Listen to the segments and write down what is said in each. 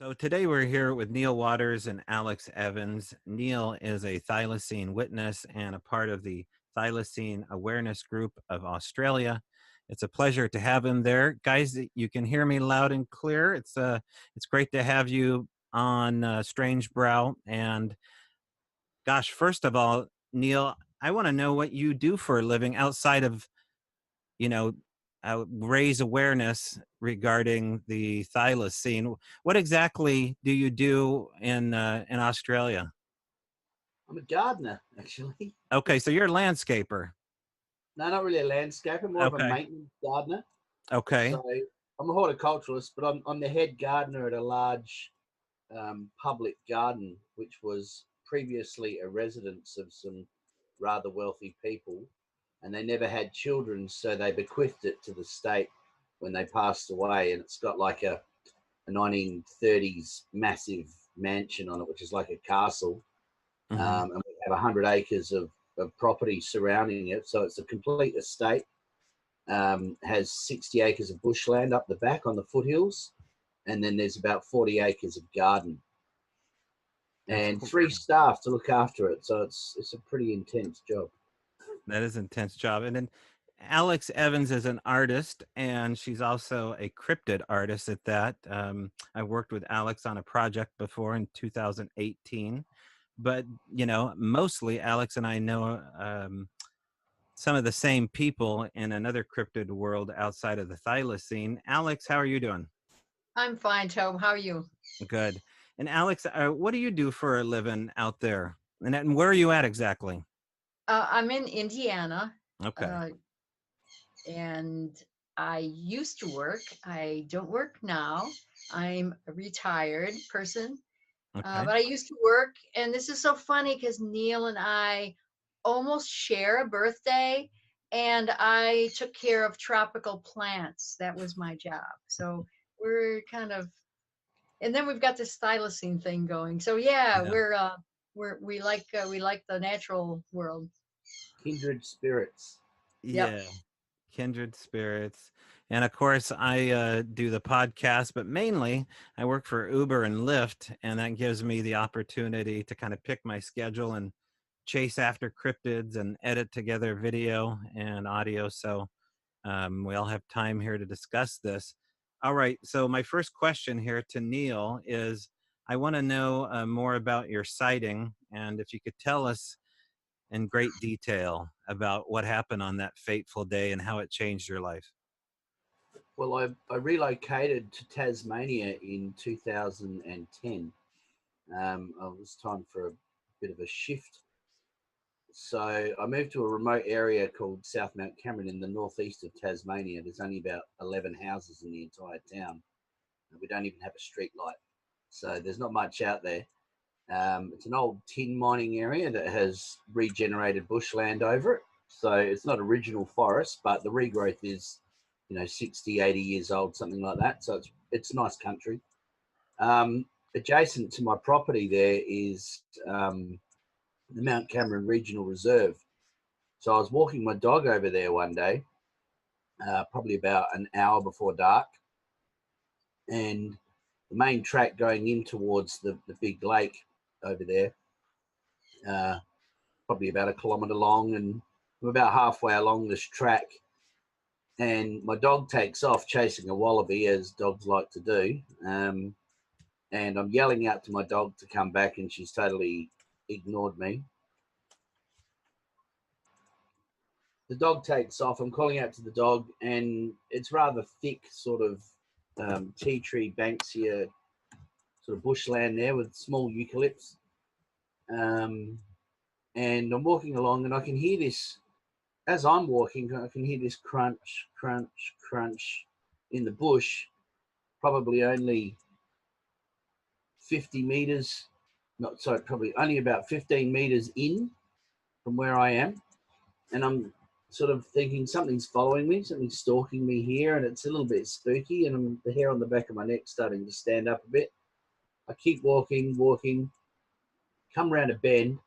So today we're here with Neil Waters and Alex Evans. Neil is a thylacine witness and a part of the Thylacine Awareness Group of Australia. It's a pleasure to have him there, guys. You can hear me loud and clear. It's great to have you on Strange Brow. And gosh, first of all, Neil, I want to know what you do for a living outside of you know, raise awareness regarding the thylacine. What exactly do you do in Australia? I'm a gardener, actually. Okay, so you're a landscaper. No, not really a landscaper, more of a Okay, maintenance gardener. okay. So I'm a horticulturalist, but I'm the head gardener at a large public garden, which was previously a residence of some rather wealthy people. And they never had children, so they bequeathed it to the state when they passed away. And it's got like a 1930s massive mansion on it, which is like a castle. Hmm. And we have 100 acres of property surrounding it. So it's a complete estate. Has 60 acres of bushland up the back on the foothills, and then there's about 40 acres of garden, That's and cool. 3 staff to look after it. So it's a pretty intense job. That is an intense job. And then Alex Evans is an artist, and she's also a cryptid artist at that. I worked with Alex on a project before in 2018, but mostly Alex and I know some of the same people in another cryptid world outside of the thylacine. Alex, how are you doing? I'm fine, Tobe. How are you? Good. And Alex, what do you do for a living out there? And where are you at exactly? I'm in Indiana, Okay. uh, and I used to work. I don't work now. I'm a retired person, Okay. but I used to work. And this is so funny because Neil and I almost share a birthday, and I took care of tropical plants. That was my job. So we're kind of, and then we've got this thylacine thing going. So yeah, Yeah. we like the natural world. Kindred spirits. Yep. Yeah. Kindred spirits. And of course, I do the podcast, but mainly I work for Uber and Lyft, and that gives me the opportunity to kind of pick my schedule and chase after cryptids and edit together video and audio. So we all have time here to discuss this. All right. So my first question here to Neil is, I want to know more about your sighting, and if you could tell us in great detail about what happened on that fateful day and how it changed your life. Well, I relocated to Tasmania in 2010. It was time for a bit of a shift. So I moved to a remote area called South Mount Cameron in the northeast of Tasmania. There's only about 11 houses in the entire town. We don't even have a street light. So there's not much out there. It's an old tin mining area that has regenerated bushland over it. So it's not original forest, but the regrowth is, 60, 80 years old, something like that. So it's nice country. Adjacent to my property there is the Mount Cameron Regional Reserve. So I was walking my dog over there one day, probably about an hour before dark, and the main track going in towards the big lake over there, uh, probably about a kilometre long, and I'm about halfway along this track, and my dog takes off chasing a wallaby, as dogs like to do, and I'm yelling out to my dog to come back, and she's totally ignored me. The dog takes off. I'm calling out to the dog, and it's rather thick, sort of tea tree, banksia, sort of bushland there with small eucalypts. And I'm walking along, and I can hear this as I'm walking. I can hear this crunch, crunch, crunch in the bush, probably only 50 meters, not so, probably only about 15 meters in from where I am. And I'm sort of thinking something's following me, something's stalking me here, and it's a little bit spooky, and the hair on the back of my neck starting to stand up a bit. I keep walking, come around a bend.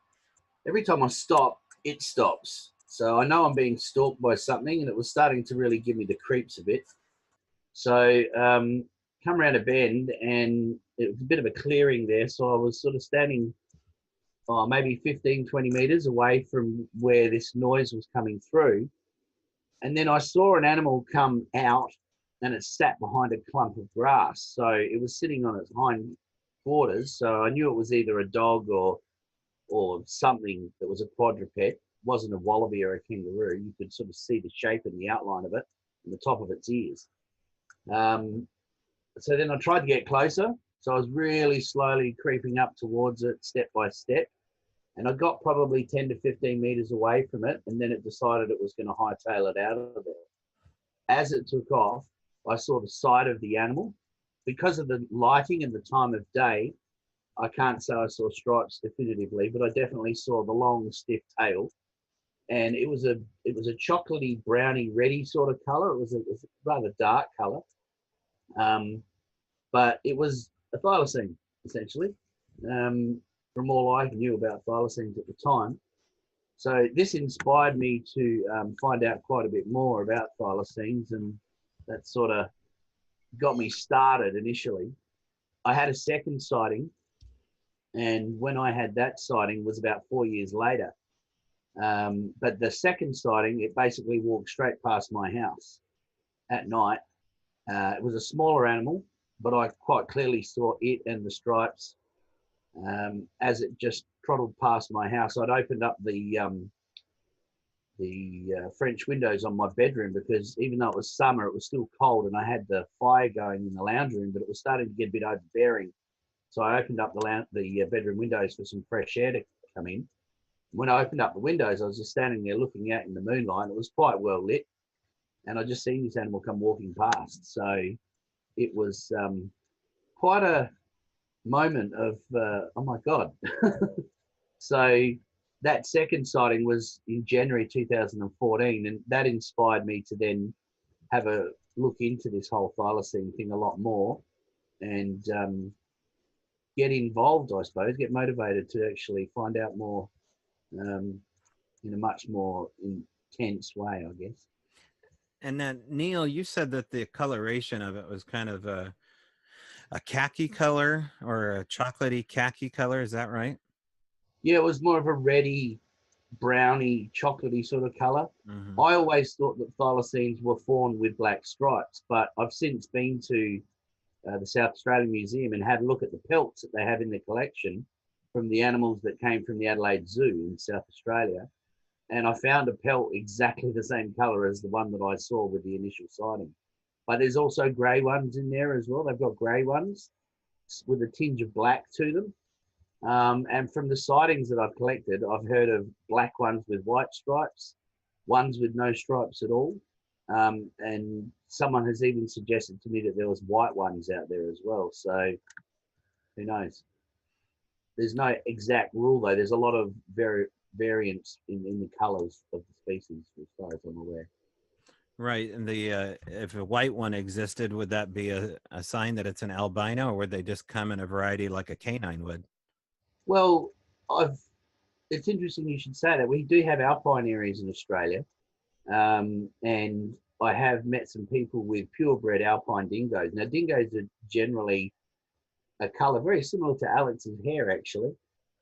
Every time I stop, it stops. So I know I'm being stalked by something, and it was starting to really give me the creeps a bit. So come around a bend, and it was a bit of a clearing there. So I was sort of standing maybe 15, 20 meters away from where this noise was coming through. And then I saw an animal come out, and it sat behind a clump of grass. So it was sitting on its hind quarters. So I knew it was either a dog or something that was a quadruped. It wasn't a wallaby or a kangaroo. You could sort of see the shape and the outline of it and the top of its ears. So then I tried to get closer. So I was really slowly creeping up towards it step by step. And I got probably 10 to 15 meters away from it. And then it decided it was going to hightail it out of there. As it took off, I saw the side of the animal. Because of the lighting and the time of day, I can't say I saw stripes definitively, but I definitely saw the long, stiff tail. And it was a chocolatey, browny, reddy sort of color. It was a rather dark color. But it was a thylacine, essentially. From all I knew about thylacines at the time. So this inspired me to find out quite a bit more about thylacines, and that sort of got me started initially. I had a second sighting, and when I had that sighting was about 4 years later. But the second sighting, it basically walked straight past my house at night. It was a smaller animal, but I quite clearly saw it and the stripes as it just trotted past my house. I'd opened up the French windows on my bedroom because even though it was summer, it was still cold, and I had the fire going in the lounge room, but it was starting to get a bit overbearing. So I opened up the bedroom windows for some fresh air to come in. When I opened up the windows, I was just standing there looking out in the moonlight. It was quite well lit, and I just seen this animal come walking past. So it was quite a moment of oh my god. So that second sighting was in January 2014, and that inspired me to then have a look into this whole thylacine thing a lot more, and get involved, I suppose, get motivated to actually find out more in a much more intense way, I guess. And then, Neil, you said that the coloration of it was kind of a khaki color or a chocolatey khaki color. Is that right? Yeah, it was more of a reddy, browny, chocolatey sort of color. Mm-hmm. I always thought that thylacines were fawn with black stripes, but I've since been to the South Australian Museum and had a look at the pelts that they have in their collection from the animals that came from the Adelaide Zoo in South Australia. And I found a pelt exactly the same color as the one that I saw with the initial sighting. But there's also grey ones in there as well. They've got grey ones with a tinge of black to them. And from the sightings that I've collected, I've heard of black ones with white stripes, ones with no stripes at all. And someone has even suggested to me that there was white ones out there as well. So who knows? There's no exact rule though. There's a lot of variance in the colors of the species as far as I'm aware. Right. And the if a white one existed, would that be a sign that it's an albino, or would they just come in a variety like a canine would? Well, it's interesting you should say that. We do have alpine areas in Australia, and I have met some people with purebred alpine dingoes. Now, dingoes are generally a colour very similar to Alex's hair, actually,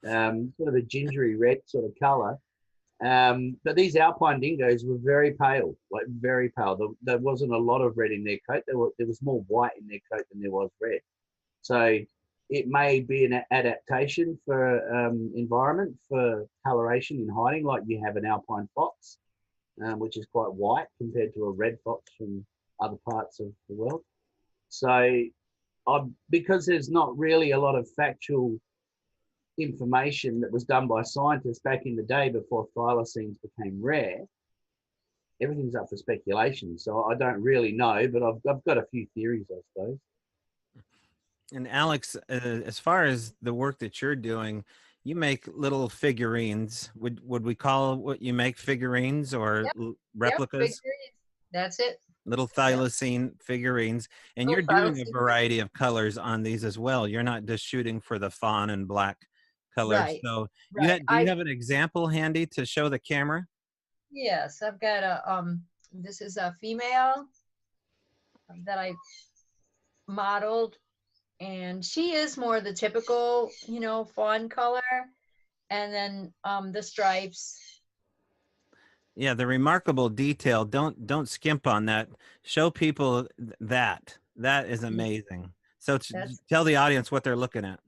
sort of a gingery red sort of colour. But these alpine dingoes were very pale, like very pale. There wasn't a lot of red in their coat. There was more white in their coat than there was red. So it may be an adaptation for environment for coloration in hiding, like you have an alpine fox, which is quite white compared to a red fox from other parts of the world. So because there's not really a lot of factual information that was done by scientists back in the day before thylacines became rare, everything's up for speculation. So I don't really know, but I've got a few theories, I suppose. And Alex, as far as the work that you're doing, you make little figurines. Would we call what you make figurines or Yep. replicas? Yep, figurines. That's it. Little thylacine figurines. And Little you're doing a thylacine. variety of colors on these as well. You're not just shooting for the fawn and black colors. Right. So Right. do you have an example handy to show the camera? Yes, I've got a this is a female that I modeled, and she is more the typical, fawn color, and then the stripes. Yeah, the remarkable detail. Don't skimp on that. Show people that. That is amazing. So That's tell the audience what they're looking at.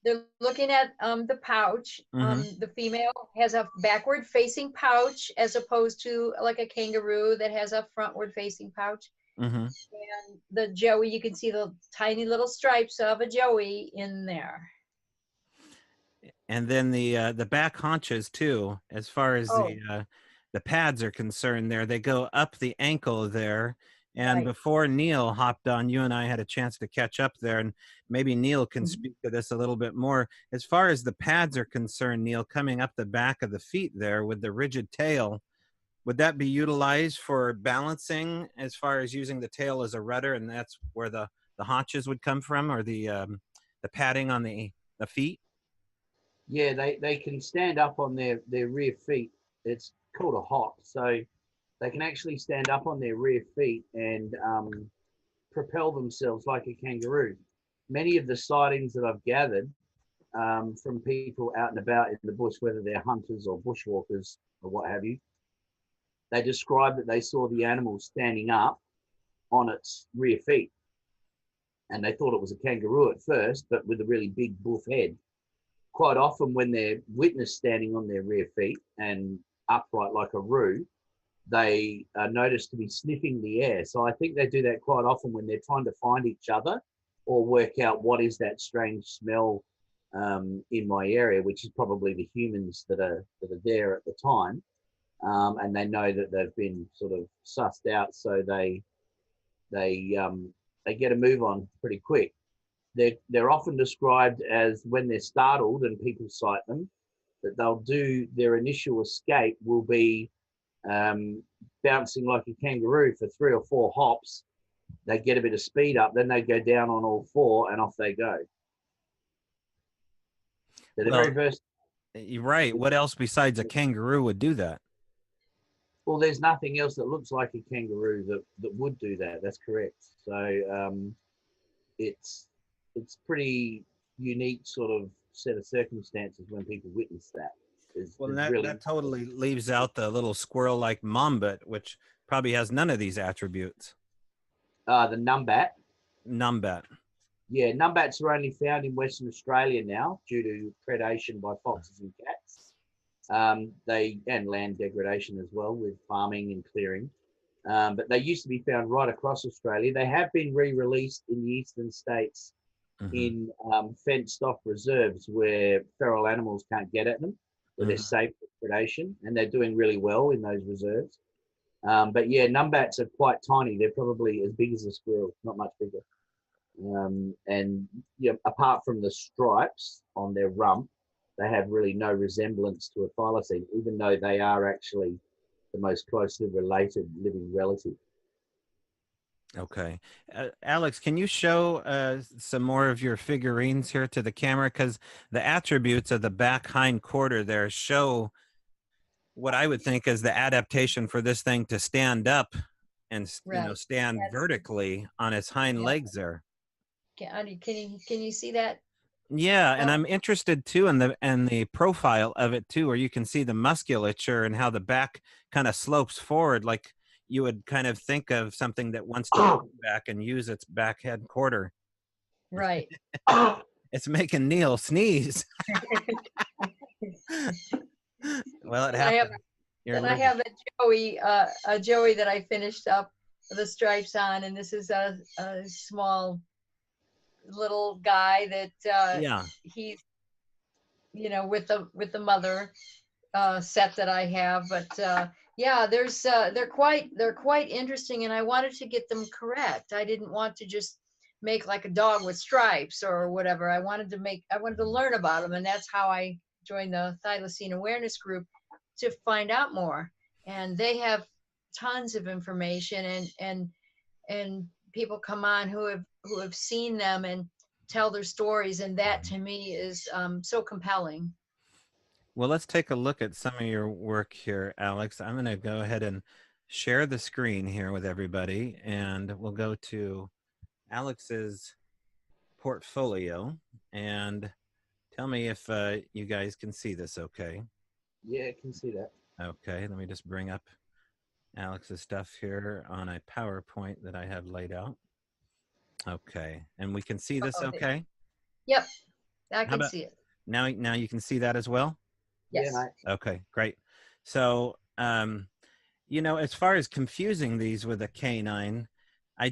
They're looking at the pouch. Mm-hmm. The female has a backward facing pouch as opposed to like a kangaroo that has a frontward facing pouch. Mm-hmm. And the joey, you can see the tiny little stripes of a joey in there. And then the back haunches too, as far as Oh, the pads are concerned, there they go up the ankle there. And right. before Neil hopped on, you and I had a chance to catch up there, and maybe Neil can Mhm. speak to this a little bit more. As far as the pads are concerned, Neil, coming up the back of the feet there with the rigid tail, would that be utilized for balancing as far as using the tail as a rudder, and that's where the haunches would come from, or the padding on the feet? Yeah, they can stand up on their rear feet. It's called a hop. So they can actually stand up on their rear feet and propel themselves like a kangaroo. Many of the sightings that I've gathered from people out and about in the bush, whether they're hunters or bushwalkers or what have you, they describe that they saw the animal standing up on its rear feet. And they thought it was a kangaroo at first, but with a really big buff head. Quite often when they're witnessed standing on their rear feet and upright like a roo, they are noticed to be sniffing the air. So I think they do that quite often when they're trying to find each other or work out what is that strange smell in my area, which is probably the humans that are there at the time. And they know that they've been sort of sussed out, so they get a move on pretty quick. They're often described as, when they're startled and people sight them, that they'll do their initial escape will be bouncing like a kangaroo for 3 or 4 hops. They get a bit of speed up, then they go down on all 4 and off they go. They're the very Well, first. you're right. What else besides a kangaroo would do that? Well, there's nothing else that looks like a kangaroo that would do that. That's correct. So it's pretty unique sort of set of circumstances when people witness that. Well, Is that really that totally leaves out the little squirrel-like Mombat, which probably has none of these attributes. the numbat. Numbat. Yeah, numbats are only found in Western Australia now due to predation by foxes and cats. And land degradation as well with farming and clearing. But they used to be found right across Australia. They have been re-released in the eastern states in fenced off reserves where feral animals can't get at them, where they're safe for predation, and they're doing really well in those reserves. But yeah, numbats are quite tiny. They're probably as big as a squirrel, not much bigger. And apart from the stripes on their rump, they have really no resemblance to a thylacine, even though they are actually the most closely related living relative. Okay. Alex, can you show some more of your figurines here to the camera? Because the attributes of the back hind quarter there show what I would think is the adaptation for this thing to stand up and Right. stand That's, vertically on its hind yeah. legs there. Can you see that? Yeah, and I'm interested too in the profile of it too, where you can see the musculature and how the back kind of slopes forward, like you would kind of think of something that wants to move back and use its back head quarter. Right. It's making Neil sneeze. Well, it happened. Then I have a joey that I finished up the stripes on, and this is a small little guy that Yeah. he's with the mother set that I have. But yeah, they're quite interesting, and I wanted to get them correct. I didn't want to just make like a dog with stripes or whatever. I wanted to learn about them, and that's how I joined the Thylacine awareness group, to find out more. And they have tons of information, and people come on who have seen them and tell their stories, and that to me is so compelling. Well, let's take a look at some of your work here, Alex. I'm going to go ahead and share the screen here with everybody, and we'll go to Alex's portfolio and tell me if you guys can see this okay. Yeah, I can see that. Okay, let me just bring up Alex's stuff here on a PowerPoint that I have laid out. Okay, and we can see this okay? Yep, I How can about see it. now you can see that as well? Yeah, Yes. mate. Okay, great. So, you know, as far as confusing these with a canine, I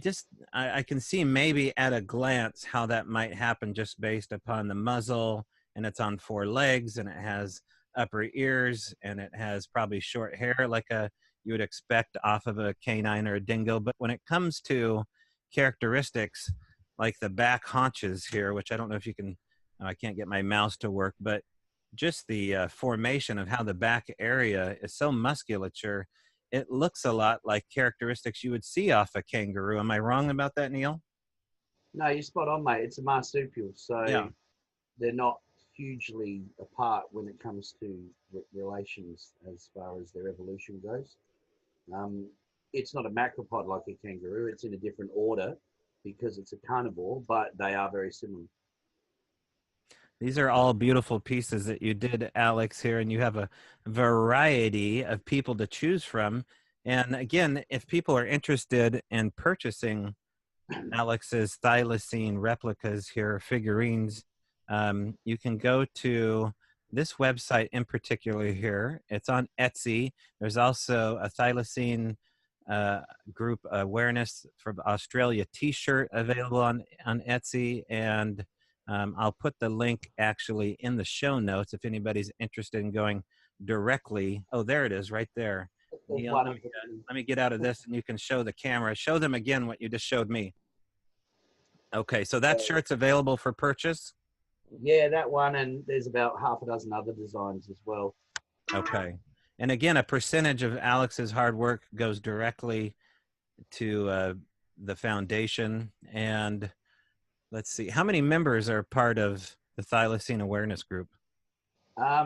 can see maybe at a glance how that might happen just based upon the muzzle, and it's on four legs and it has upper ears and it has probably short hair like a you would expect off of a canine or a dingo. But when it comes to characteristics like the back haunches here, which I don't know if you can, I can't get my mouse to work, but just the formation of how the back area is so musculature, it looks a lot like characteristics you would see off a kangaroo. Am I wrong about that, Neil? No, you're spot on, mate. It's a marsupial, so Yeah. they're not hugely apart when it comes to relations as far as their evolution goes. Um, it's not a macropod like a kangaroo. It's in a different order because it's a carnivore, but they are very similar. These are all beautiful pieces that you did, Alex, here, and you have a variety of people to choose from. And again, if people are interested in purchasing Alex's thylacine replicas here, figurines, you can go to this website in particular here. It's on Etsy. There's also a thylacine uh, group awareness from Australia t-shirt available on Etsy. And I'll put the link actually in the show notes if anybody's interested in going directly. Oh, there it is right there. There's Neil, one of them. let me get out of this and you can show the camera. Show them again what you just showed me. Okay, so that shirt's available for purchase? Yeah, that one, and there's about half a dozen other designs as well. Okay. And again, a percentage of Alex's hard work goes directly to the foundation. And let's see, how many members are part of the Thylacine Awareness Group?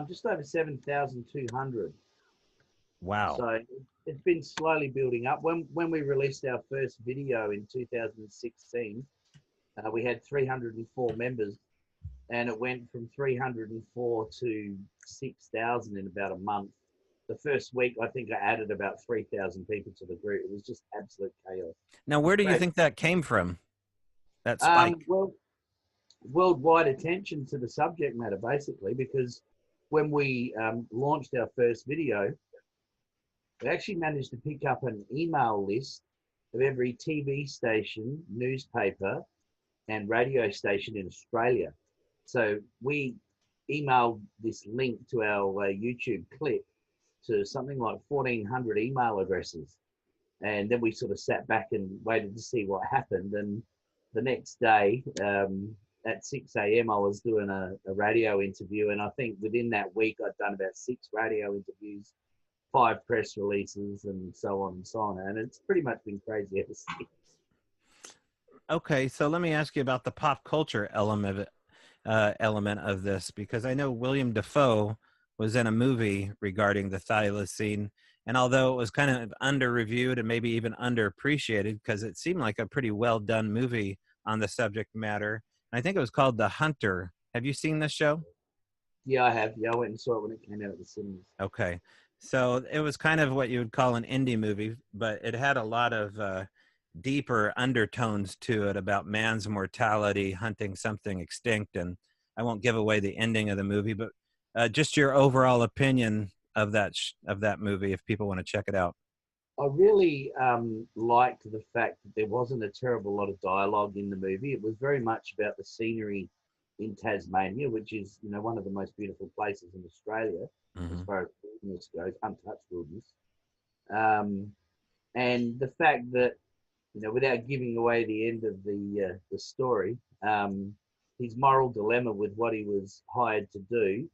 Just over 7,200. Wow. So it's been slowly building up. When we released our first video in 2016, we had 304 members, and it went from 304 to 6,000 in about a month. The first week, I think I added about 3,000 people to the group. It was just absolute chaos. Now, where do you Great. think that came from? That spike? Well, worldwide attention to the subject matter, basically, because when we launched our first video, we actually managed to pick up an email list of every TV station, newspaper, and radio station in Australia. So we emailed this link to our YouTube clip to something like 1,400 email addresses. And then we sort of sat back and waited to see what happened. And the next day at 6 a.m., I was doing a radio interview. And I think within that week, I'd done about 6 radio interviews, 5 press releases, and so on and so on. And it's pretty much been crazy ever since. Okay, so let me ask you about the pop culture element of this, because I know William Dafoe was in a movie regarding the thylacine, and although it was kind of under reviewed and maybe even underappreciated because it seemed like a pretty well done movie on the subject matter, I think it was called The Hunter. Have you seen this show? Yeah, I have. Yeah, I went and saw it when it came out at the cinemas. Okay, so it was kind of what you would call an indie movie, but it had a lot of deeper undertones to it about man's mortality, hunting something extinct. And I won't give away the ending of the movie, but just your overall opinion of that movie, if people want to check it out. I really liked the fact that there wasn't a terrible lot of dialogue in the movie. It was very much about the scenery in Tasmania, which is, you know, one of the most beautiful places in Australia as Mm-hmm. far as wilderness goes, untouched wilderness. And the fact that, you know, without giving away the end of the story, his moral dilemma with what he was hired to do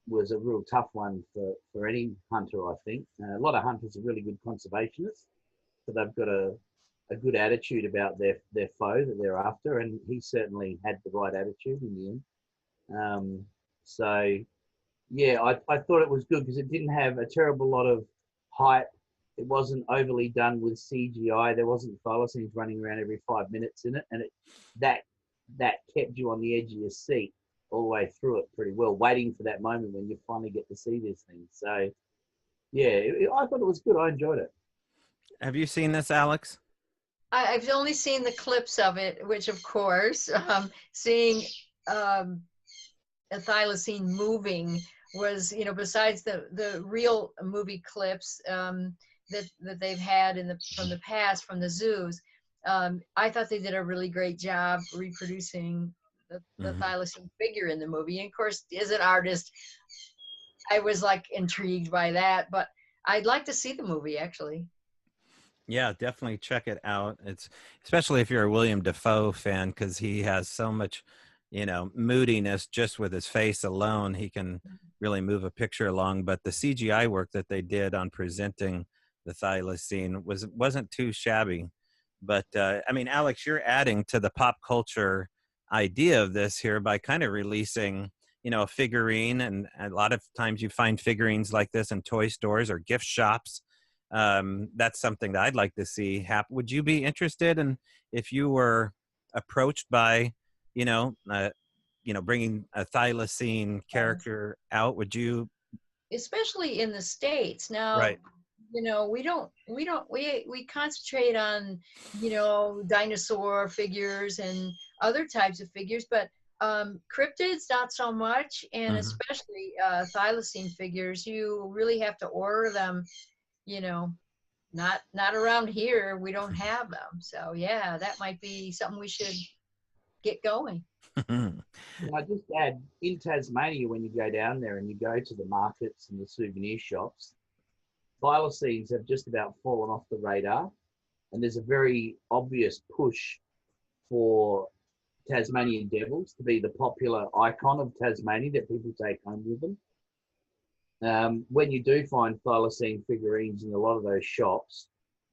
was a real tough one for any hunter, I think. A lot of hunters are really good conservationists, so they've got a good attitude about their foe that they're after, and he certainly had the right attitude in the end. So, yeah, I thought it was good because it didn't have a terrible lot of hype It wasn't overly done with CGI. There wasn't thylacines running around every 5 minutes in it, and that kept you on the edge of your seat all the way through it pretty well, waiting for that moment when you finally get to see this thing. So yeah, I thought it was good. I enjoyed it. Have you seen this, Alex? I've only seen the clips of it, which of course, seeing a thylacine moving was, you know, besides the real movie clips that they've had from the past from the zoos, I thought they did a really great job reproducing the thylacine figure in the movie. And of course, as an artist, I was like intrigued by that, but I'd like to see the movie actually. Yeah, definitely check it out. It's especially if you're a William Dafoe fan, because he has so much, you know, moodiness just with his face alone. He can really move a picture along. But the CGI work that they did on presenting the thylacine wasn't too shabby. But I mean, Alex, you're adding to the pop culture idea of this here by kind of releasing, you know, a figurine, and a lot of times you find figurines like this in toy stores or gift shops. That's something that I'd like to see happen. Would you be interested in, if you were approached by, you know, bringing a thylacine character out? Would you? Especially in the States now. Right. You know, we concentrate on, you know, dinosaur figures and other types of figures, but cryptids not so much, and Mhm. especially thylacine figures, you really have to order them, you know, not around here. We don't have them. So yeah, that might be something we should get going. And I just add, in Tasmania, when you go down there and you go to the markets and the souvenir shops, thylacines have just about fallen off the radar, and there's a very obvious push for Tasmanian devils to be the popular icon of Tasmania that people take home with them. When you do find thylacine figurines in a lot of those shops,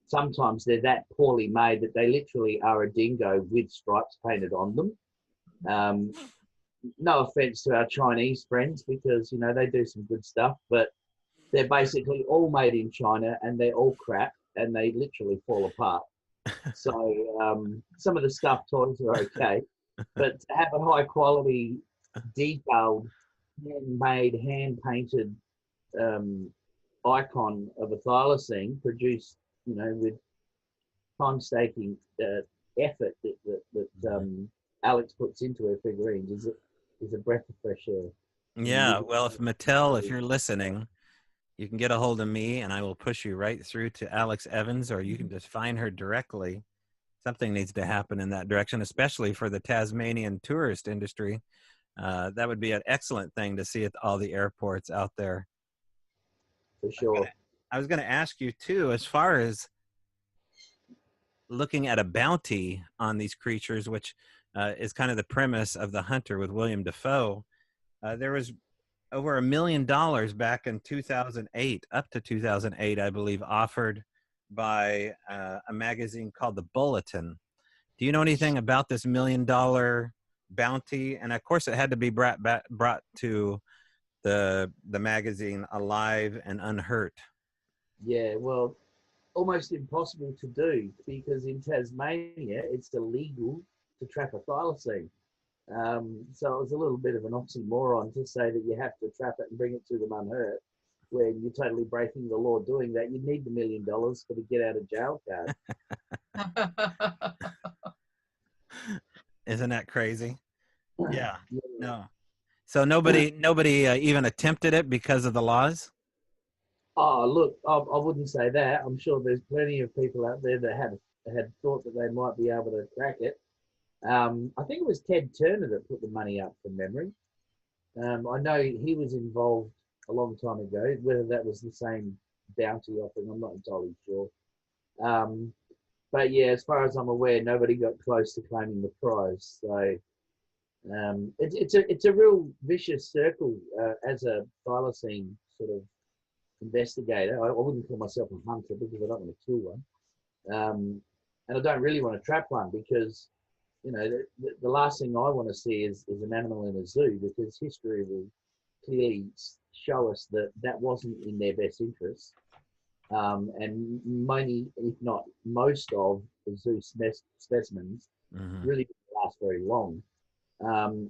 sometimes they're that poorly made that they literally are a dingo with stripes painted on them. No offense to our Chinese friends, because, you know, they do some good stuff, but they're basically all made in China and they're all crap and they literally fall apart. So some of the stuffed toys are okay, but to have a high quality, detailed, handmade, hand painted icon of a thylacine produced, you know, with painstaking effort that Alex puts into her figurines is a breath of fresh air. Yeah. Well, if Mattel, if you're listening, you can get a hold of me and I will push you right through to Alex Evans, or you can just find her directly. Something needs to happen in that direction, especially for the Tasmanian tourist industry. That would be an excellent thing to see at all the airports out there. For sure. I was going to ask you too, as far as looking at a bounty on these creatures, which is kind of the premise of The Hunter with William Dafoe. There was over $1 million back in 2008, up to 2008, I believe, offered by a magazine called The Bulletin. Do you know anything about this $1 million bounty? And of course, it had to be brought to the magazine alive and unhurt. Yeah, well, almost impossible to do because in Tasmania it's illegal to trap a thylacine. So it was a little bit of an oxymoron to say that you have to trap it and bring it to them unhurt, when you're totally breaking the law doing that. You need the $1 million for the get out of jail card. Isn't that crazy? Yeah. Yeah. No. So nobody even attempted it because of the laws? Oh, look, I wouldn't say that. I'm sure there's plenty of people out there that had thought that they might be able to crack it. I think it was Ted Turner that put the money up from memory. I know he was involved a long time ago. Whether that was the same bounty offering, I'm not entirely sure. But yeah, as far as I'm aware, nobody got close to claiming the prize. So it's a real vicious circle as a thylacine sort of investigator. I wouldn't call myself a hunter because I don't want to kill one, and I don't really want to trap one because, you know, the last thing I want to see is an animal in a zoo, because history will clearly show us that wasn't in their best interest. and many, if not most, of the zoo specimens Hmm. really didn't last very long.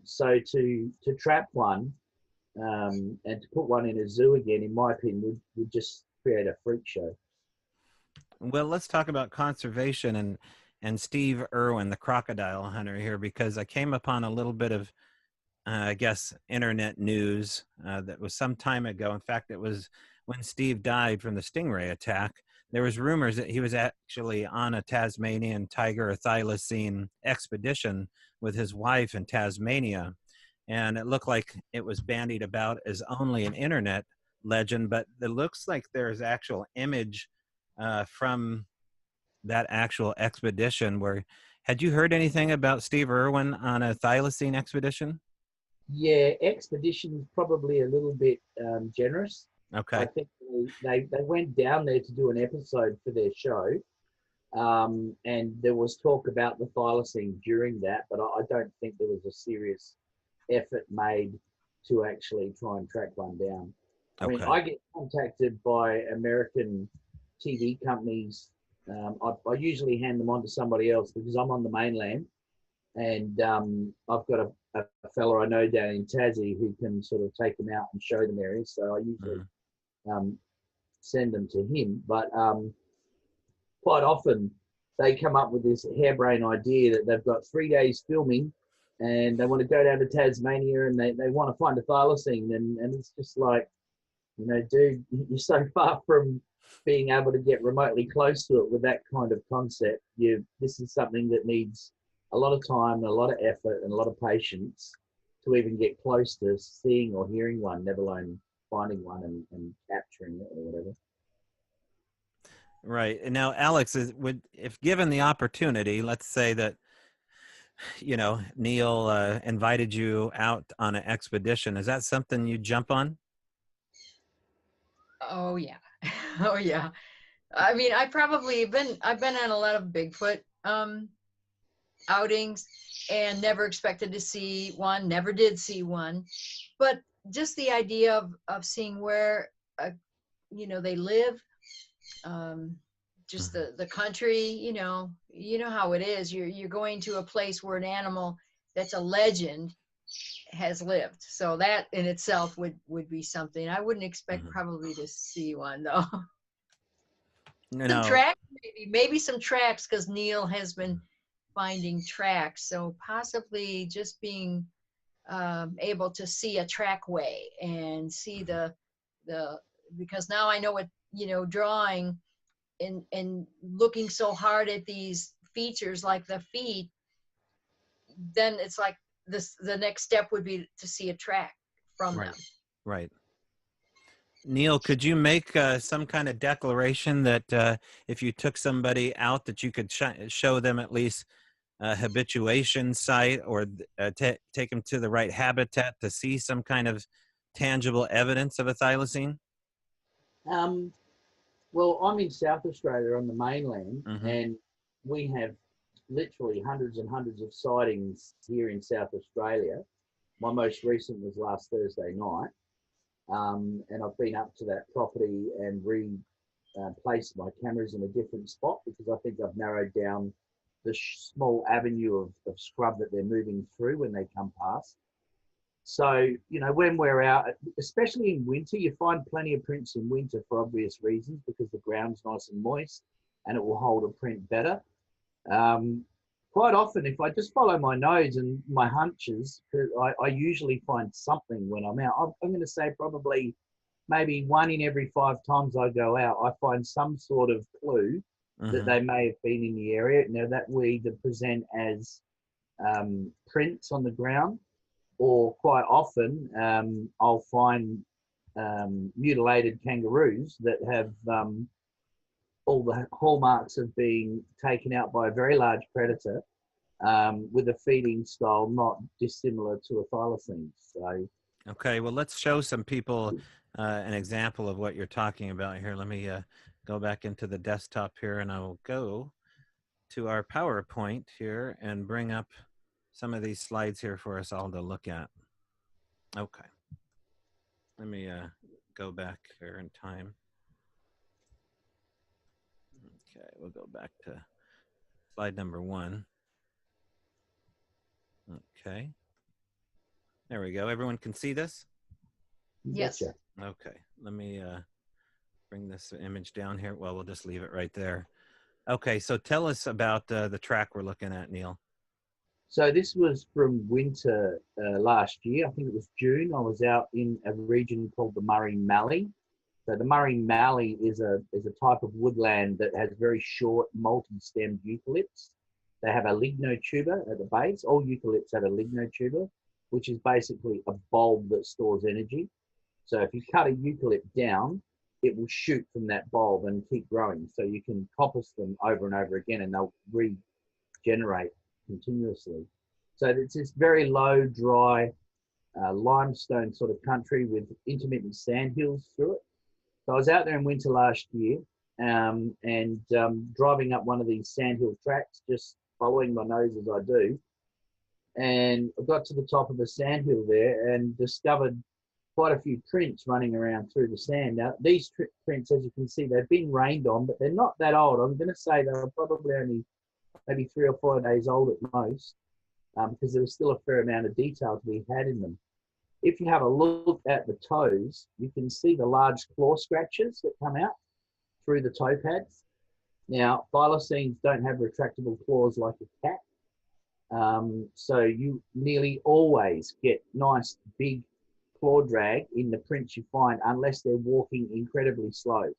So to trap one and to put one in a zoo again, in my opinion, would just create a freak show. Well, let's talk about conservation and Steve Irwin, the crocodile hunter here, because I came upon a little bit of I guess, internet news that was some time ago. In fact, it was when Steve died from the stingray attack. There was rumors that he was actually on a Tasmanian tiger or thylacine expedition with his wife in Tasmania. And it looked like it was bandied about as only an internet legend, but it looks like there's actual image from that actual expedition where had you heard anything about Steve Irwin on a thylacine expedition? Yeah, expedition's probably a little bit generous. I Okay. think they went down there to do an episode for their show, and there was talk about the thylacine during that, but I don't think there was a serious effort made to actually try and track one down. I mean, Okay. I get contacted by American TV companies. I usually hand them on to somebody else because I'm on the mainland, and I've got a fellow I know down in Tassie who can sort of take them out and show them areas. So I usually Mhm. um, send them to him. But quite often they come up with this harebrained idea that they've got 3 days filming and they want to go down to Tasmania and they want to find a thylacine. And it's just like, dude, you're so far from being able to get remotely close to it with that kind of concept. This is something that needs a lot of time and a lot of effort and a lot of patience to even get close to seeing or hearing one, never alone finding one and capturing it or whatever. Right. And now, Alex, if given the opportunity, let's say that, Neil invited you out on an expedition, is that something you jump on? Oh yeah. Oh yeah. I mean, I've been on a lot of Bigfoot outings and never expected to see one, never did see one. But just the idea of seeing where they live, um just Mhm. the country, how it is. You're going to a place where an animal that's a legend has lived. So that in itself would be something. I wouldn't expect Mhm. probably to see one though. Some No. tracks, maybe some tracks, because Neil has been finding tracks. So possibly just being able to see a trackway and see Mhm. the because now I know what drawing and looking so hard at these features like the feet, then it's like the next step would be to see a track from them. Right. Right. Neil, could you make some kind of declaration that if you took somebody out, that you could show them at least a habituation site or take them to the right habitat to see some kind of tangible evidence of a thylacine? Um, well, I'm in South Australia on the mainland, Mm-hmm. and we have literally hundreds and hundreds of sightings here in South Australia. My most recent was last Thursday night. And I've been up to that property and placed my cameras in a different spot because I think I've narrowed down the small avenue of scrub that they're moving through when they come past. So, when we're out, especially in winter, you find plenty of prints in winter for obvious reasons because the ground's nice and moist and it will hold a print better. Um, Quite often, if I just follow my nose and my hunches, I usually find something when I'm out. I'm going to say probably maybe 1 in every 5 times I go out, I find some sort of clue that Mm-hmm. they may have been in the area. Now, that will either present as prints on the ground, or quite often I'll find mutilated kangaroos that have all the hallmarks of being taken out by a very large predator with a feeding style not dissimilar to a thylacine. So, Okay, well, let's show some people an example of what you're talking about here. Let me go back into the desktop here, and I will go to our PowerPoint here and bring up some of these slides here for us all to look at. Okay, let me go back here in time. Okay, we'll go back to slide number 1. Okay. There we go. Everyone can see this? Yes. Gotcha. Okay. Let me bring this image down here. Well, we'll just leave it right there. Okay, so tell us about the track we're looking at, Neil. So this was from winter last year. I think it was June. I was out in a region called the Murray Mallee. So the Murray Mallee is a type of woodland that has very short multi-stemmed eucalypts. They have a lignotuber at the base. All eucalypts have a lignotuber, which is basically a bulb that stores energy. So if you cut a eucalypt down, it will shoot from that bulb and keep growing. So you can coppice them over and over again and they'll regenerate continuously. So it's this very low, dry, limestone sort of country with intermittent sand hills through it. So I was out there in winter last year and driving up one of these sandhill tracks, just following my nose as I do. And I got to the top of the sandhill there and discovered quite a few prints running around through the sand. Now, these prints, as you can see, they've been rained on, but they're not that old. I'm going to say they're probably only maybe 3 or 4 days old at most, because there was still a fair amount of detail to be had in them. If you have a look at the toes, you can see the large claw scratches that come out through the toe pads. Now, thylacines don't have retractable claws like a cat, so you nearly always get nice big claw drag in the prints you find unless they're walking incredibly slow,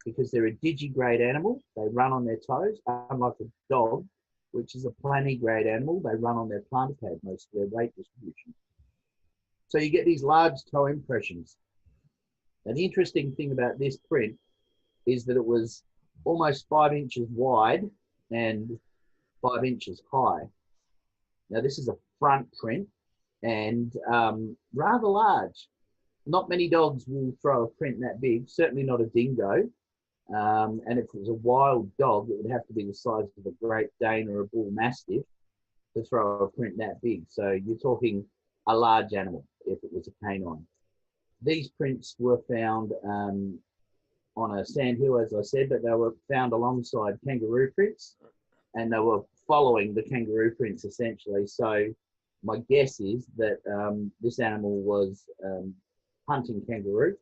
because they're a digigrade animal. They run on their toes, unlike a dog, which is a plantigrade animal. They run on their plantar pad most of their weight distribution. So you get these large toe impressions. And the interesting thing about this print is that it was almost 5 inches wide and 5 inches high. Now this is a front print and rather large. Not many dogs will throw a print that big, certainly not a dingo. And if it was a wild dog, it would have to be the size of a Great Dane or a Bull Mastiff to throw a print that big. So you're talking a large animal if it was a canine. These prints were found on a sandhill, as I said, but they were found alongside kangaroo prints, and they were following the kangaroo prints essentially. So my guess is that this animal was hunting kangaroo.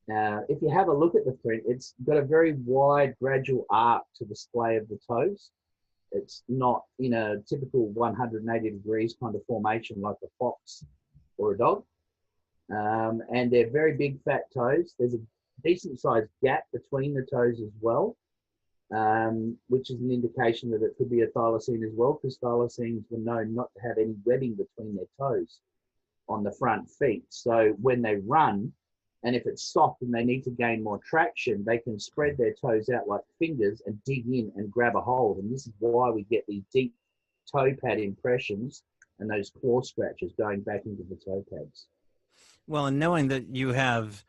If you have a look at the print, it's got a very wide, gradual arc to the splay of the toes. It's not in a typical 180 degrees kind of formation like a fox or a dog. And they're very big, fat toes. There's a decent sized gap between the toes as well, which is an indication that it could be a thylacine as well, because thylacines were known not to have any webbing between their toes on the front feet. So when they run, and if it's soft and they need to gain more traction, they can spread their toes out like fingers and dig in and grab a hold. And this is why we get these deep toe pad impressions and those claw scratches going back into the toe pads. Well, and knowing that you have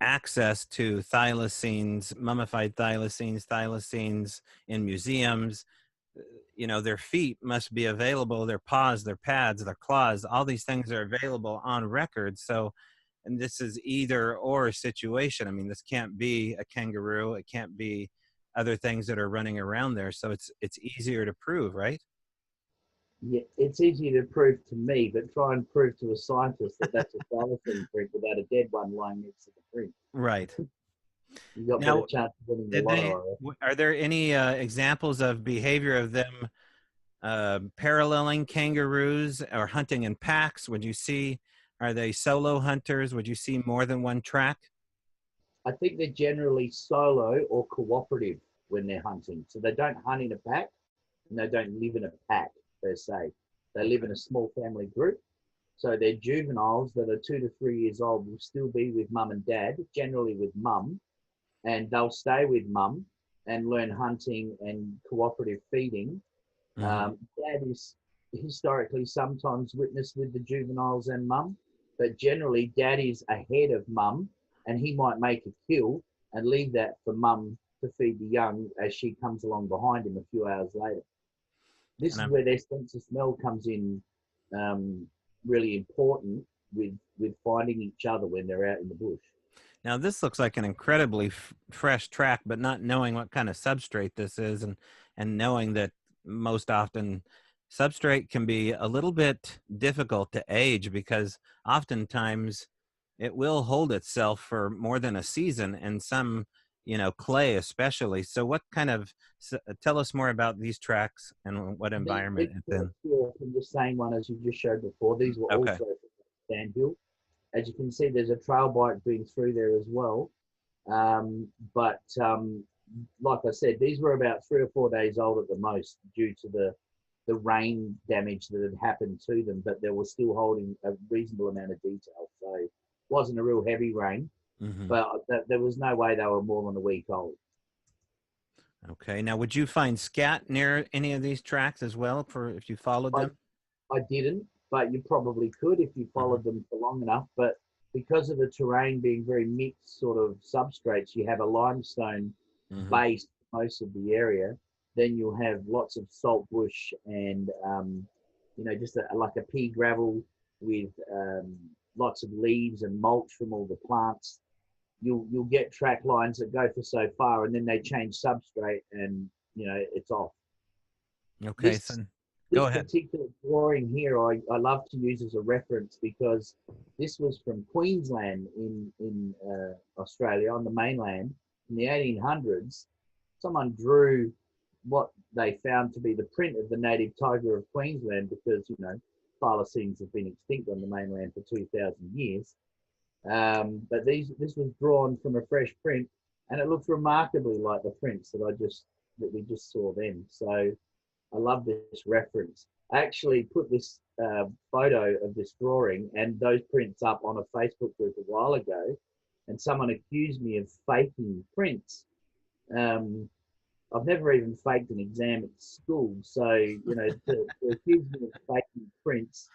access to thylacines, mummified thylacines in museums, you know, their feet must be available, their paws, their pads, their claws, all these things are available on record. So, and this is either or situation. I mean, this can't be a kangaroo. It can't be other things that are running around there. So it's easier to prove, right? Yeah, it's easier to prove to me, but try and prove to a scientist that that's a thylacine print without a dead one lying next to the print. Right. You've got Now, better chance of winning the lotto. are there any examples of behavior of them paralleling kangaroos or hunting in packs? Would you see, are they solo hunters? Would you see more than one track? I think they're generally solo or cooperative when they're hunting. So they don't hunt in a pack and they don't live in a pack per se. They live in a small family group. So their juveniles that are 2 to 3 years old will still be with mum and dad, generally with mum, and they'll stay with mum and learn hunting and cooperative feeding. Dad is historically sometimes witnessed with the juveniles and mum, but generally dad is ahead of mum and he might make a kill and leave that for mum to feed the young as she comes along behind him a few hours later. This is where their sense of smell comes in really important with finding each other when they're out in the bush. Now, this looks like an incredibly fresh track, but not knowing what kind of substrate this is, and knowing that most often substrate can be a little bit difficult to age because oftentimes it will hold itself for more than a season, and some, clay especially. So, what kind of tell us more about these tracks and what environment These it's in? tracks were from the same one as you just showed before. These were Okay. also from Sandhill. As you can see, there's a trail bike being through there as well. But like I said, these were about 3 or 4 days old at the most due to the rain damage that had happened to them, but they were still holding a reasonable amount of detail. So it wasn't a real heavy rain, Hmm. but there was no way they were more than a week old. Okay. Now, would you find scat near any of these tracks as well for if you followed I, them? I didn't, but you probably could if you Hmm. followed them for long enough. But because of the terrain being very mixed sort of substrates, you have a limestone Hmm. base most of the area. Then you'll have lots of salt bush and just like a pea gravel with lots of leaves and mulch from all the plants. You'll get track lines that go for so far, and then they change substrate, and it's off. Okay. So, This go this ahead. particular drawing here, I love to use as a reference because this was from Queensland in Australia on the mainland in the 1800s. Someone drew what they found to be the print of the native tiger of Queensland because thylacines have been extinct on the mainland for 2,000 years. But this was drawn from a fresh print, and it looks remarkably like the prints that we just saw then. So I love this reference. I actually put this photo of this drawing and those prints up on a Facebook group a while ago, and someone accused me of faking prints. Um, I've never even faked an exam at school, so to accuse me of faking prints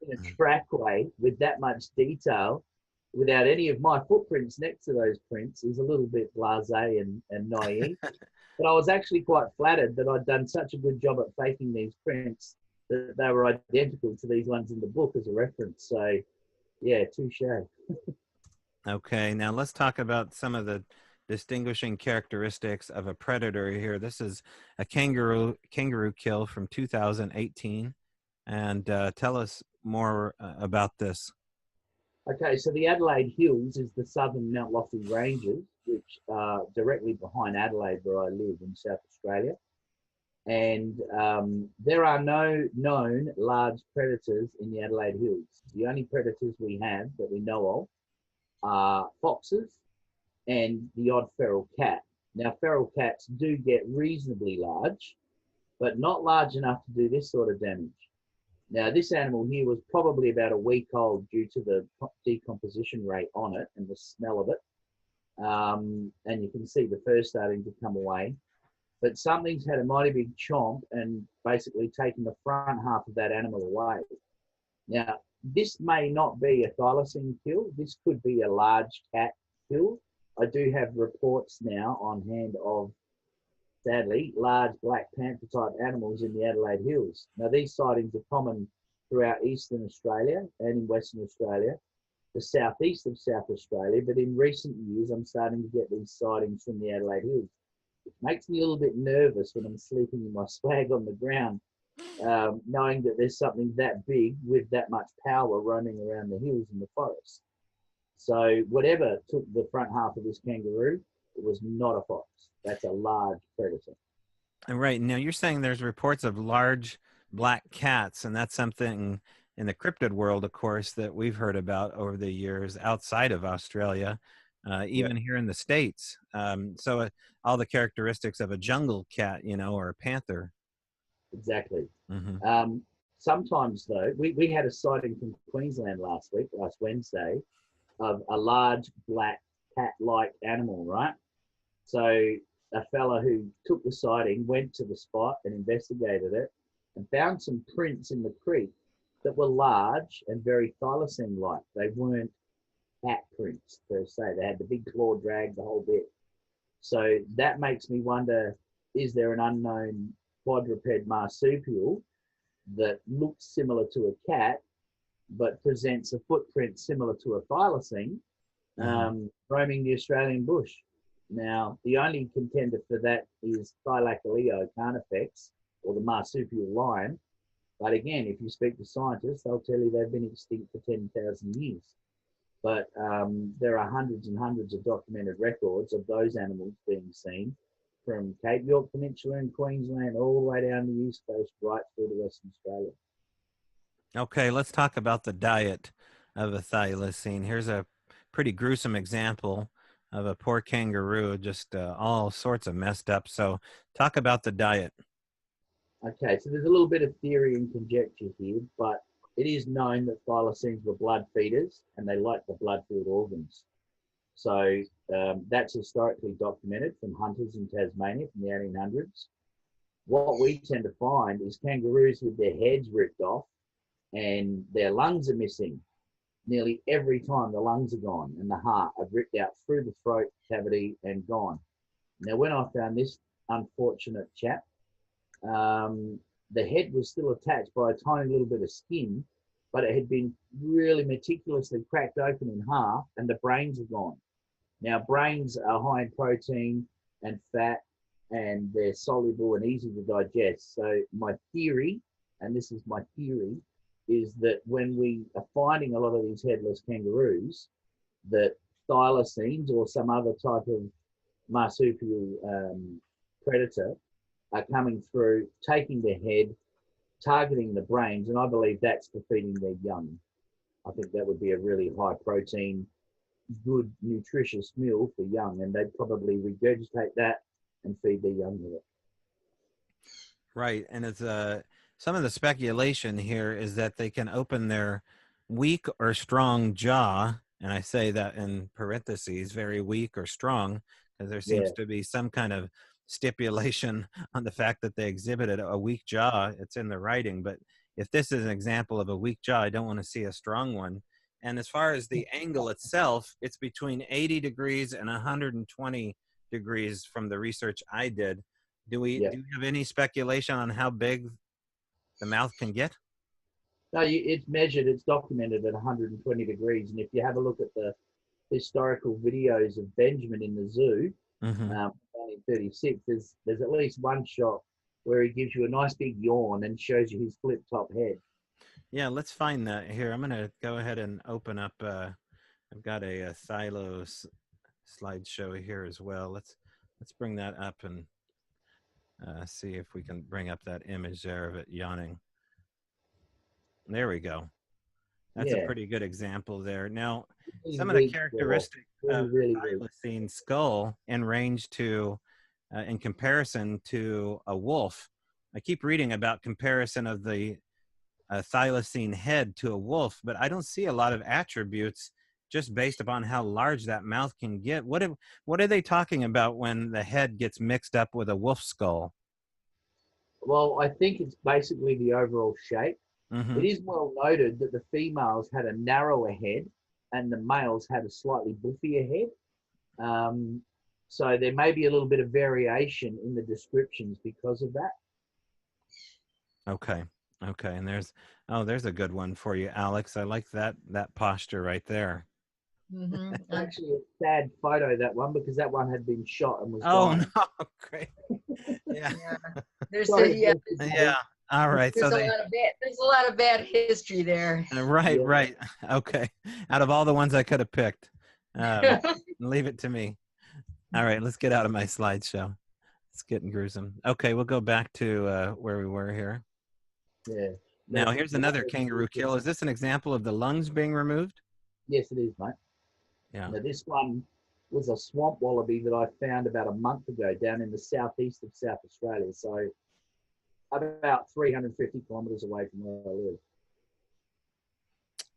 in a trackway with that much detail, without any of my footprints next to those prints, is a little bit blasé and naive. But I was actually quite flattered that I'd done such a good job at faking these prints that they were identical to these ones in the book as a reference. So, yeah, touche. Okay, now let's talk about some of the distinguishing characteristics of a predator here. This is a kangaroo kill from 2018, and tell us more about this. Okay, so the Adelaide Hills is the southern Mount Lofty Ranges, which are directly behind Adelaide, where I live in South Australia. And there are no known large predators in the Adelaide Hills. The only predators we have that we know of are foxes and the odd feral cat. Now, feral cats do get reasonably large, but not large enough to do this sort of damage. Now, this animal here was probably about a week old due to the decomposition rate on it and the smell of it. And you can see the fur starting to come away. But something's had a mighty big chomp and basically taken the front half of that animal away. Now, this may not be a thylacine kill. This could be a large cat kill. I do have reports now on hand of, sadly, large black panther type animals in the Adelaide Hills. Now, these sightings are common throughout eastern Australia and in Western Australia, the southeast of South Australia, but in recent years, I'm starting to get these sightings from the Adelaide Hills. It makes me a little bit nervous when I'm sleeping in my swag on the ground, knowing that there's something that big with that much power roaming around the hills and the forest. So whatever took the front half of this kangaroo, it was not a fox. That's a large predator. And right now, you're saying there's reports of large black cats, and that's something in the cryptid world, of course, that we've heard about over the years outside of Australia, Yeah, even here in the States. All the characteristics of a jungle cat, or a panther. exactly. Hmm. Um, Sometimes, though, we had a sighting from Queensland last Wednesday, of a large black cat-like animal, right? So a fella who took the sighting went to the spot and investigated it and found some prints in the creek that were large and very thylacine-like. They weren't cat prints per se. They had the big claw drag, the whole bit. So that makes me wonder, is there an unknown quadruped marsupial that looks similar to a cat but presents a footprint similar to a thylacine? roaming the Australian bush. Now, the only contender for that is Thylacine carnifex, or the marsupial lion. But again, if you speak to scientists, they'll tell you they've been extinct for 10,000 years. But there are hundreds and hundreds of documented records of those animals being seen from Cape York Peninsula in Queensland all the way down the east coast, right through to Western Australia. Okay, let's talk about the diet of a thylacine. Here's a pretty gruesome example of a poor kangaroo, just all sorts of messed up. So talk about the diet. Okay, so there's a little bit of theory and conjecture here, but it is known that thylacines were blood feeders and they like the blood-filled organs. So that's historically documented from hunters in Tasmania from the 1800s. What we tend to find is kangaroos with their heads ripped off and their lungs are missing. Nearly every time the lungs are gone and the heart are ripped out through the throat cavity and gone. Now, when I found this unfortunate chap, the head was still attached by a tiny little bit of skin, but it had been really meticulously cracked open in half and the brains are gone. Now, brains are high in protein and fat and they're soluble and easy to digest. So my theory, and this is my theory, is that when we are finding a lot of these headless kangaroos, that thylacines or some other type of marsupial predator are coming through, taking the head, targeting the brains, and I believe that's for feeding their young. I think that would be a really high protein, good, nutritious meal for young, and they'd probably regurgitate that and feed their young with it. Right, and it's some of the speculation here is that they can open their weak or strong jaw, and I say that in parentheses, very weak or strong, because there seems to be some kind of stipulation on the fact that they exhibited a weak jaw. It's in the writing, but if this is an example of a weak jaw, I don't want to see a strong one. And as far as the angle itself, it's between 80 degrees and 120 degrees from the research I did. Do we have any speculation on how big the mouth can get? No, it's measured, it's documented at 120 degrees. And if you have a look at the historical videos of Benjamin in the zoo, 1936, there's at least one shot where he gives you a nice big yawn and shows you his flip top head. Yeah, let's find that here. I'm going to go ahead and open up. I've got a Thylo slideshow here as well. Let's bring that up and see if we can bring up that image there of it yawning. There we go. That's a pretty good example there. Now, some of the characteristics of the thylacine skull in range to, in comparison to a wolf. I keep reading about comparison of the thylacine head to a wolf, but I don't see a lot of attributes just based upon how large that mouth can get. What are they talking about when the head gets mixed up with a wolf skull? Well, I think it's basically the overall shape. It is well noted that the females had a narrower head and the males had a slightly buffier head. So there may be a little bit of variation in the descriptions because of that. Okay. And there's a good one for you, Alex. I like that posture right there. Actually a sad photo, that one, because that one had been shot and was gone. No, great. Yeah. There's All right. There's a lot of bad history there. Right. Okay. Out of all the ones I could have picked, leave it to me. All right, let's get out of my slideshow. It's getting gruesome. Okay, we'll go back to where we were here. Yeah. Now, here's another kangaroo kill. Is this an example of the lungs being removed? Yes, it is, mate. Yeah. Now, this one was a swamp wallaby that I found about a month ago down in the southeast of South Australia. So about 350 kilometres away from where I live.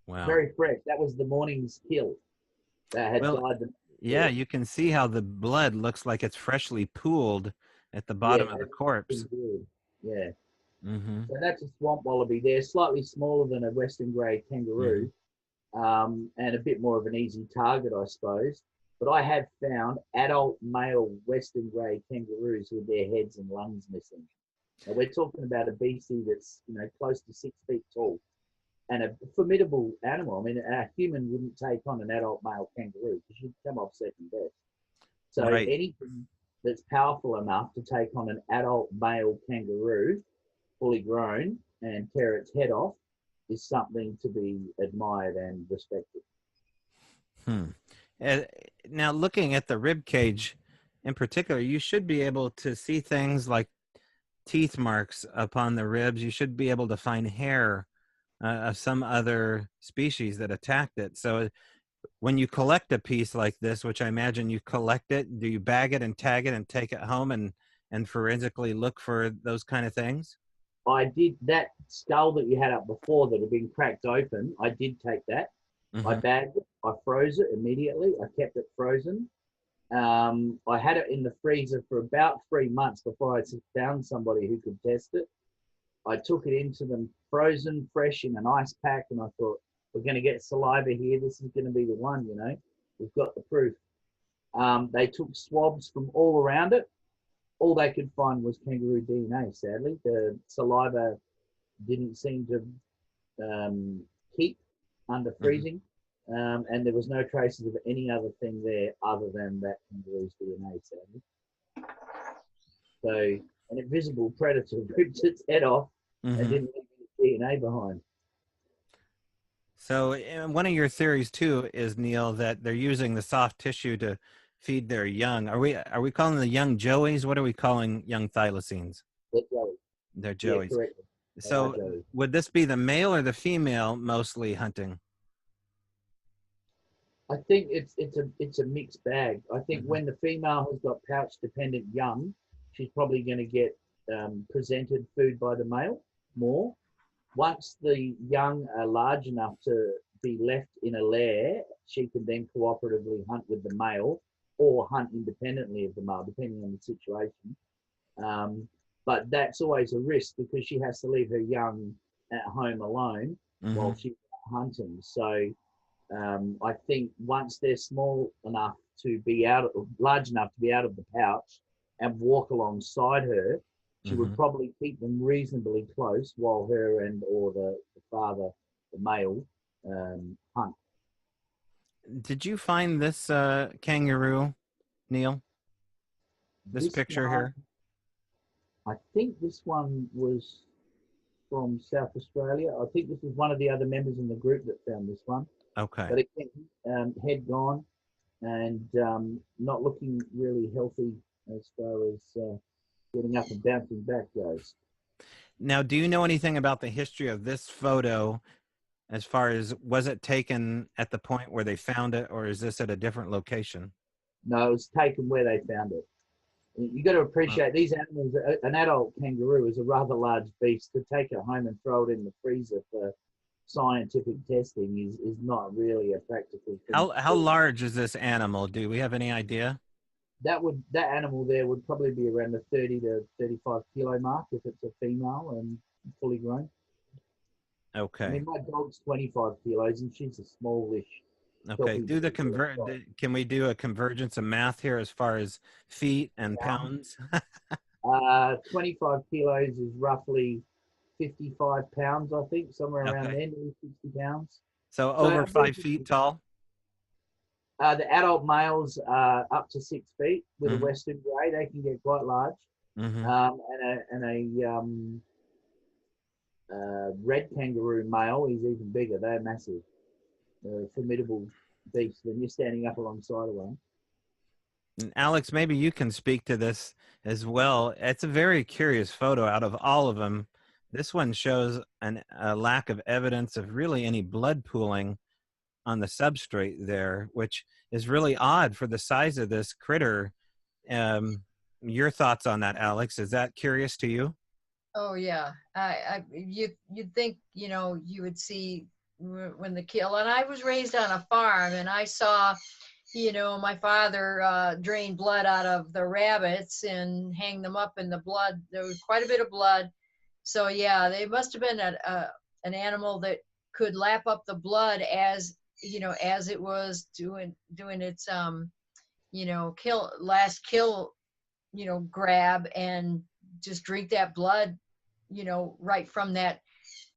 Wow. Very fresh. That was the morning's kill. That had died. Yeah, you can see how the blood looks like it's freshly pooled at the bottom of the corpse. Yeah. So that's a swamp wallaby. They're slightly smaller than a western grey kangaroo, and a bit more of an easy target, I suppose. But I have found adult male western grey kangaroos with their heads and lungs missing. Now we're talking about a BC that's close to 6 feet tall. and a formidable animal. I mean, a human wouldn't take on an adult male kangaroo because you'd come off second best. So Right. anything that's powerful enough to take on an adult male kangaroo, fully grown, and tear its head off is something to be admired and respected. Hmm. Uh, Now, looking at the rib cage in particular, you should be able to see things like teeth marks upon the ribs. You should be able to find hair of some other species that attacked it. So, when you collect a piece like this, which I imagine you collect it, do you bag it and tag it and take it home and forensically look for those kind of things? I did that skull that you had up before that had been cracked open. I did take that. I Mm-hmm. bagged it. I froze it immediately. I kept it frozen. I had it in the freezer for about 3 months before I found somebody who could test it. I took it into them frozen, fresh in an ice pack, and I thought, we're going to get saliva here. This is going to be the one, you know. We've got the proof. They took swabs from all around it. All they could find was kangaroo DNA, sadly. The saliva didn't seem to keep under Mm-hmm. freezing. And there was no traces of any other thing there other than that kangaroo's DNA, sadly. So an invisible predator ripped its head off and Mm-hmm. didn't leave any DNA behind. So, one of your theories too is, Neil, that they're using the soft tissue to feed their young. Are we calling the young joeys? What are we calling young thylacines? They're Joey. They're Yeah, joeys. correct. They are So, Joey. would this be the male or the female mostly hunting? I think it's a mixed bag. I think Mm-hmm. when the female has got pouch dependent young, she's probably going to get presented food by the male more. Once the young are large enough to be left in a lair, she can then cooperatively hunt with the male or hunt independently of the male, depending on the situation. Um, but that's always a risk because she has to leave her young at home alone Mm-hmm. while she's hunting. So I think once they're small enough to be large enough to be out of the pouch and walk alongside her, she Mm-hmm. would probably keep them reasonably close while her and or the father, the male, hunt. Did you find this kangaroo, Neil? This This picture one, here? I think this one was from South Australia. I think this was one of the other members in the group that found this one. Okay. But again, head gone and not looking really healthy as far as getting up and bouncing back goes. Now, do you know anything about the history of this photo, as far as was it taken at the point where they found it, or is this at a different location? No, it was taken where they found it. You got to Wow. appreciate these animals. An adult kangaroo is a rather large beast. To take it home and throw it in the freezer for scientific testing is not really a practical thing to How do. large is this animal? Do we have any idea? That animal there would probably be around the 30 to 35 kilo mark if it's a female and fully grown. I Okay. mean, my dog's 25 kilos and she's a smallish Okay. choppy Do the breed. convert. Can we do a convergence of math here as far as feet and pounds? 25 kilos is roughly 55 pounds, I think, somewhere around Okay. there, nearly 60 pounds. So So over 5 feet tall. the adult males are up to 6 feet with a Mm-hmm. Western grey. They can get quite large. Mm-hmm. And a red kangaroo male is even bigger. They're massive. They're a formidable beast when you're standing up alongside of one. And Alex, maybe you can speak to this as well. It's a very curious photo. Out of all of them, this one shows a lack of evidence of really any blood pooling on the substrate there, which is really odd for the size of this critter. Um, your thoughts on that, Alex? Is that curious to you? Oh yeah, you'd think, you know, you would see when the kill. And I was raised on a farm, and I saw, you know, my father drain blood out of the rabbits and hang them up in the blood. There was quite a bit of blood. So yeah, they must have been an animal that could lap up the blood as, you know, as it was doing its you know, last kill, you know, grab and just drink that blood, you know, right from that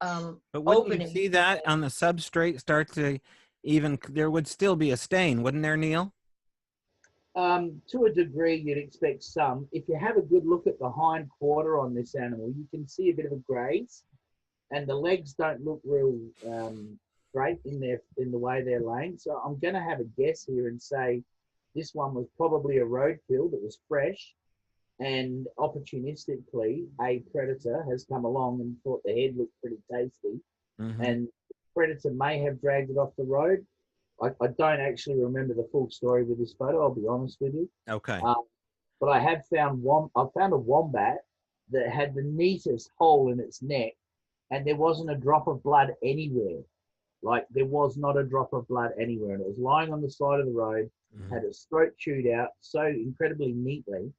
But wouldn't you opening. see that on the substrate start to even, there would still be a stain, wouldn't there, Neil? To a degree, you'd expect some. If you have a good look at the hind quarter on this animal, you can see a bit of a graze, and the legs don't look real great in the way they're laying. So I'm going to have a guess here and say this one was probably a roadkill that was fresh, and opportunistically a predator has come along and thought the head looked pretty tasty, Mm-hmm. and the predator may have dragged it off the road. I don't actually remember the full story with this photo, I'll be honest with you. Okay. But I have found a wombat that had the neatest hole in its neck, and there wasn't a drop of blood anywhere. Like, there was not a drop of blood anywhere, and it was lying on the side of the road, had its throat chewed out so incredibly neatly,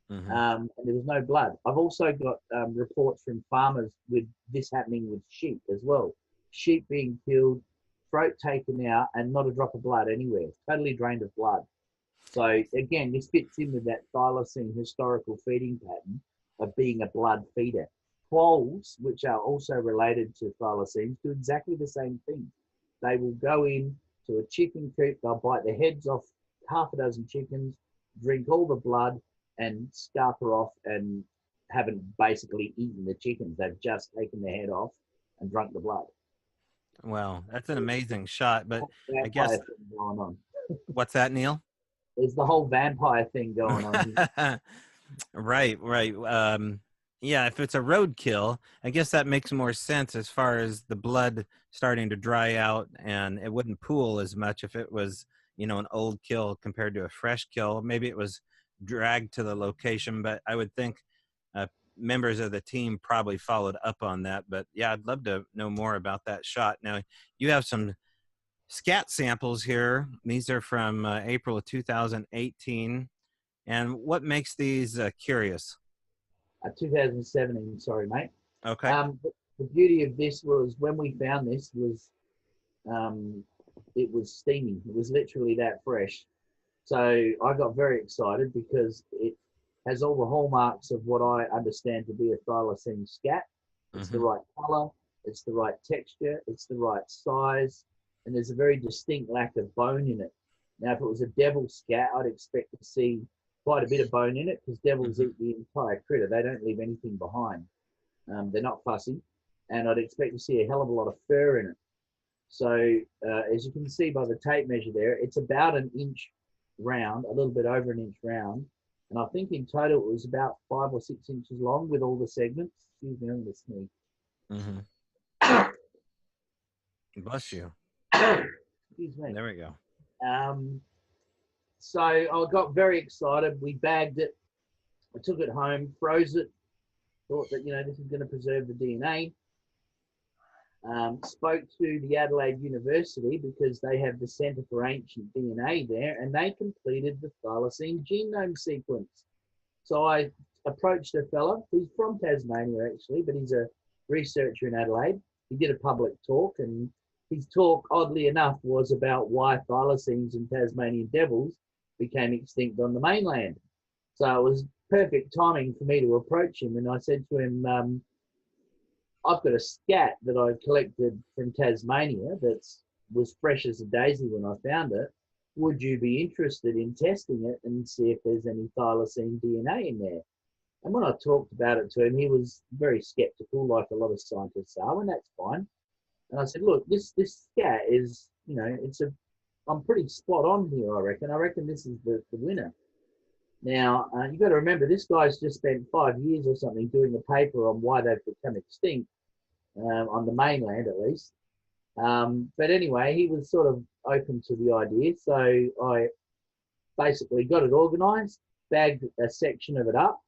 and there was no blood. I've also got reports from farmers with this happening with sheep as well. Sheep being killed, throat taken out, and not a drop of blood anywhere, totally drained of blood. So again, this fits in with that thylacine historical feeding pattern of being a blood feeder. Quolls, which are also related to thylacines, do exactly the same thing. They will go in to a chicken coop, they'll bite the heads off half a dozen chickens, drink all the blood, and scarper off, and haven't basically eaten the chickens. They've just taken the head off and drunk the blood. Well, that's an amazing shot, but I guess, Vampire thing going on. what's that, Neil? There's the whole vampire thing going on here. Right. Yeah, if it's a roadkill, I guess that makes more sense as far as the blood starting to dry out, and it wouldn't pool as much if it was, an old kill compared to a fresh kill. Maybe it was dragged to the location, but I would think members of the team probably followed up on that. But yeah, I'd love to know more about that shot. Now, you have some scat samples here. These are from April of 2018. And what makes these curious? 2017, sorry, mate. Okay. The beauty of this was when we found this was it was steaming. It was literally that fresh. So I got very excited because it has all the hallmarks of what I understand to be a thylacine scat. It's the right color, it's the right texture, it's the right size, and there's a very distinct lack of bone in it. Now, if it was a devil scat, I'd expect to see quite a bit of bone in it because devils eat the entire critter. They don't leave anything behind. They're not fussy, and I'd expect to see a hell of a lot of fur in it. So as you can see by the tape measure there, it's about an inch round, a little bit over an inch round, and I think in total it was about 5 or 6 inches long with all the segments. Excuse me, I'm going to sneeze. Bless you. Excuse me. There we go. So I got very excited. We bagged it. I took it home, froze it, thought that, this is going to preserve the DNA. Spoke to the Adelaide University because they have the Centre for Ancient DNA there, and they completed the thylacine genome sequence. So I approached a fella who's from Tasmania, actually, but he's a researcher in Adelaide. He did a public talk, and his talk, oddly enough, was about why thylacines and Tasmanian devils became extinct on the mainland. So it was perfect timing for me to approach him, and I said to him, I've got a scat that I collected from Tasmania that was fresh as a daisy when I found it. Would you be interested in testing it and see if there's any thylacine DNA in there? And when I talked about it to him, he was very skeptical, like a lot of scientists are, and that's fine. And I said, look, this scat is, I'm pretty spot on here, I reckon. I reckon this is the winner. Now, you've got to remember, this guy's just spent 5 years or something doing a paper on why they've become extinct, on the mainland at least. But anyway, he was sort of open to the idea. So I basically got it organised, bagged a section of it up,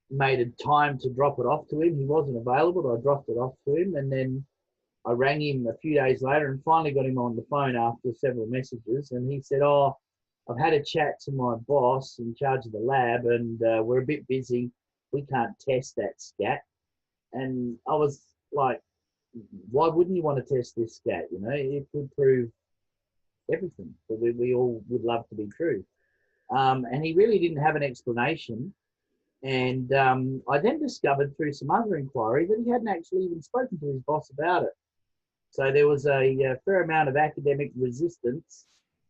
made a time to drop it off to him. He wasn't available, but I dropped it off to him, and then I rang him a few days later and finally got him on the phone after several messages, and he said, I've had a chat to my boss in charge of the lab, and we're a bit busy. We can't test that scat. And I was like, why wouldn't you want to test this scat? It could prove everything that we all would love to be true. And he really didn't have an explanation. And I then discovered through some other inquiry that he hadn't actually even spoken to his boss about it. So there was a fair amount of academic resistance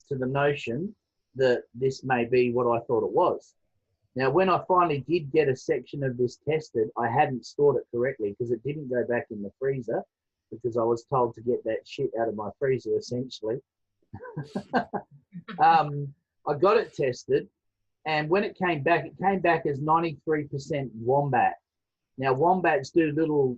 to the notion that this may be what I thought it was. Now, when I finally did get a section of this tested, I hadn't stored it correctly because it didn't go back in the freezer, because I was told to get that shit out of my freezer, essentially. I got it tested, and when it came back as 93% wombat. Now, wombats do little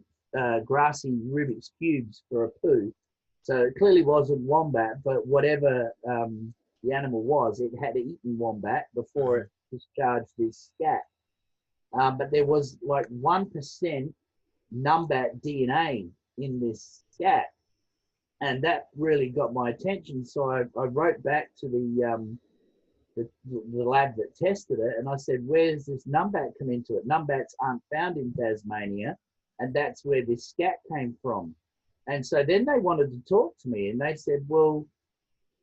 grassy Rubik's cubes for a poo, so it clearly wasn't wombat, but whatever the animal was, it had eaten wombat before it discharged this scat. But there was like 1% Numbat DNA in this scat, and that really got my attention. So I wrote back to the lab that tested it, and I said, where's this Numbat come into it? Numbats aren't found in Tasmania, and that's where this scat came from. And so then they wanted to talk to me, and they said, well,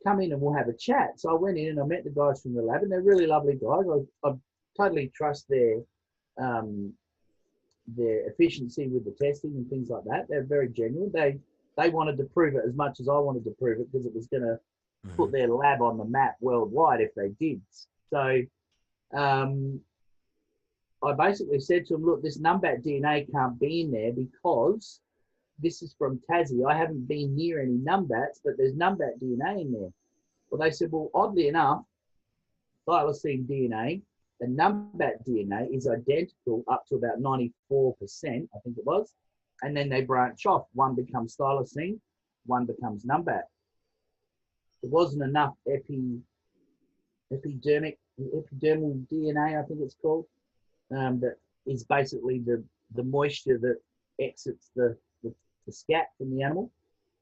come in and we'll have a chat. So I went in and I met the guys from the lab, and they're really lovely guys. I totally trust their efficiency with the testing and things like that. They're very genuine. They wanted to prove it as much as I wanted to prove it, because it was going to put their lab on the map worldwide if they did. So I basically said to them, look, this Numbat DNA can't be in there because this is from Tassie. I haven't been near any Numbats, but there's Numbat DNA in there. Well, they said, well, oddly enough, thylacine DNA and Numbat DNA is identical up to about 94%, I think it was. And then they branch off. One becomes thylacine, one becomes Numbat. There wasn't enough epidermal DNA, I think it's called, that is basically the moisture that exits the scat from the animal.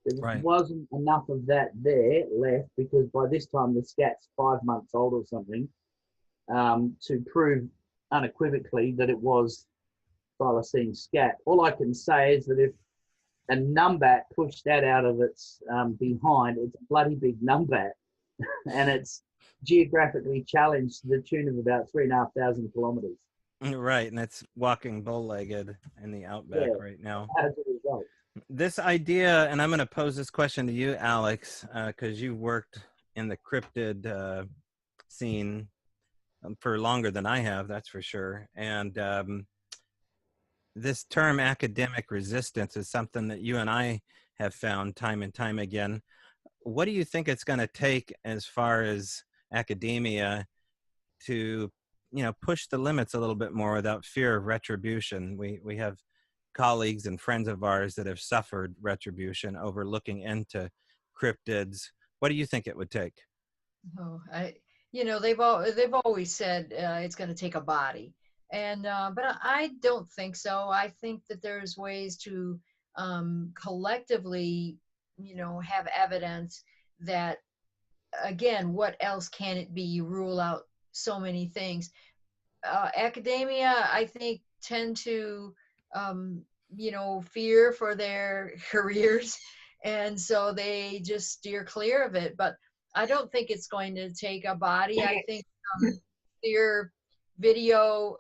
There wasn't enough of that there left, because by this time the scat's 5 months old or something, to prove unequivocally that it was thylacine scat. All I can say is that if a Numbat pushed that out of its behind, it's a bloody big Numbat, and it's geographically challenged to the tune of about 3,500 kilometers. Right, and it's walking bow-legged in the outback right now. As a result. This idea, and I'm going to pose this question to you, Alex, because you worked in the cryptid scene for longer than I have, that's for sure. And this term academic resistance is something that you and I have found time and time again. What do you think it's going to take as far as academia to, push the limits a little bit more without fear of retribution? We have colleagues and friends of ours that have suffered retribution over looking into cryptids. What do you think it would take? Oh, they've always said it's going to take a body, and but I don't think so. I think that there's ways to collectively, have evidence that, again, what else can it be? You rule out so many things. Academia, I think, tend to fear for their careers, and so they just steer clear of it. But I don't think it's going to take a body. I think clear video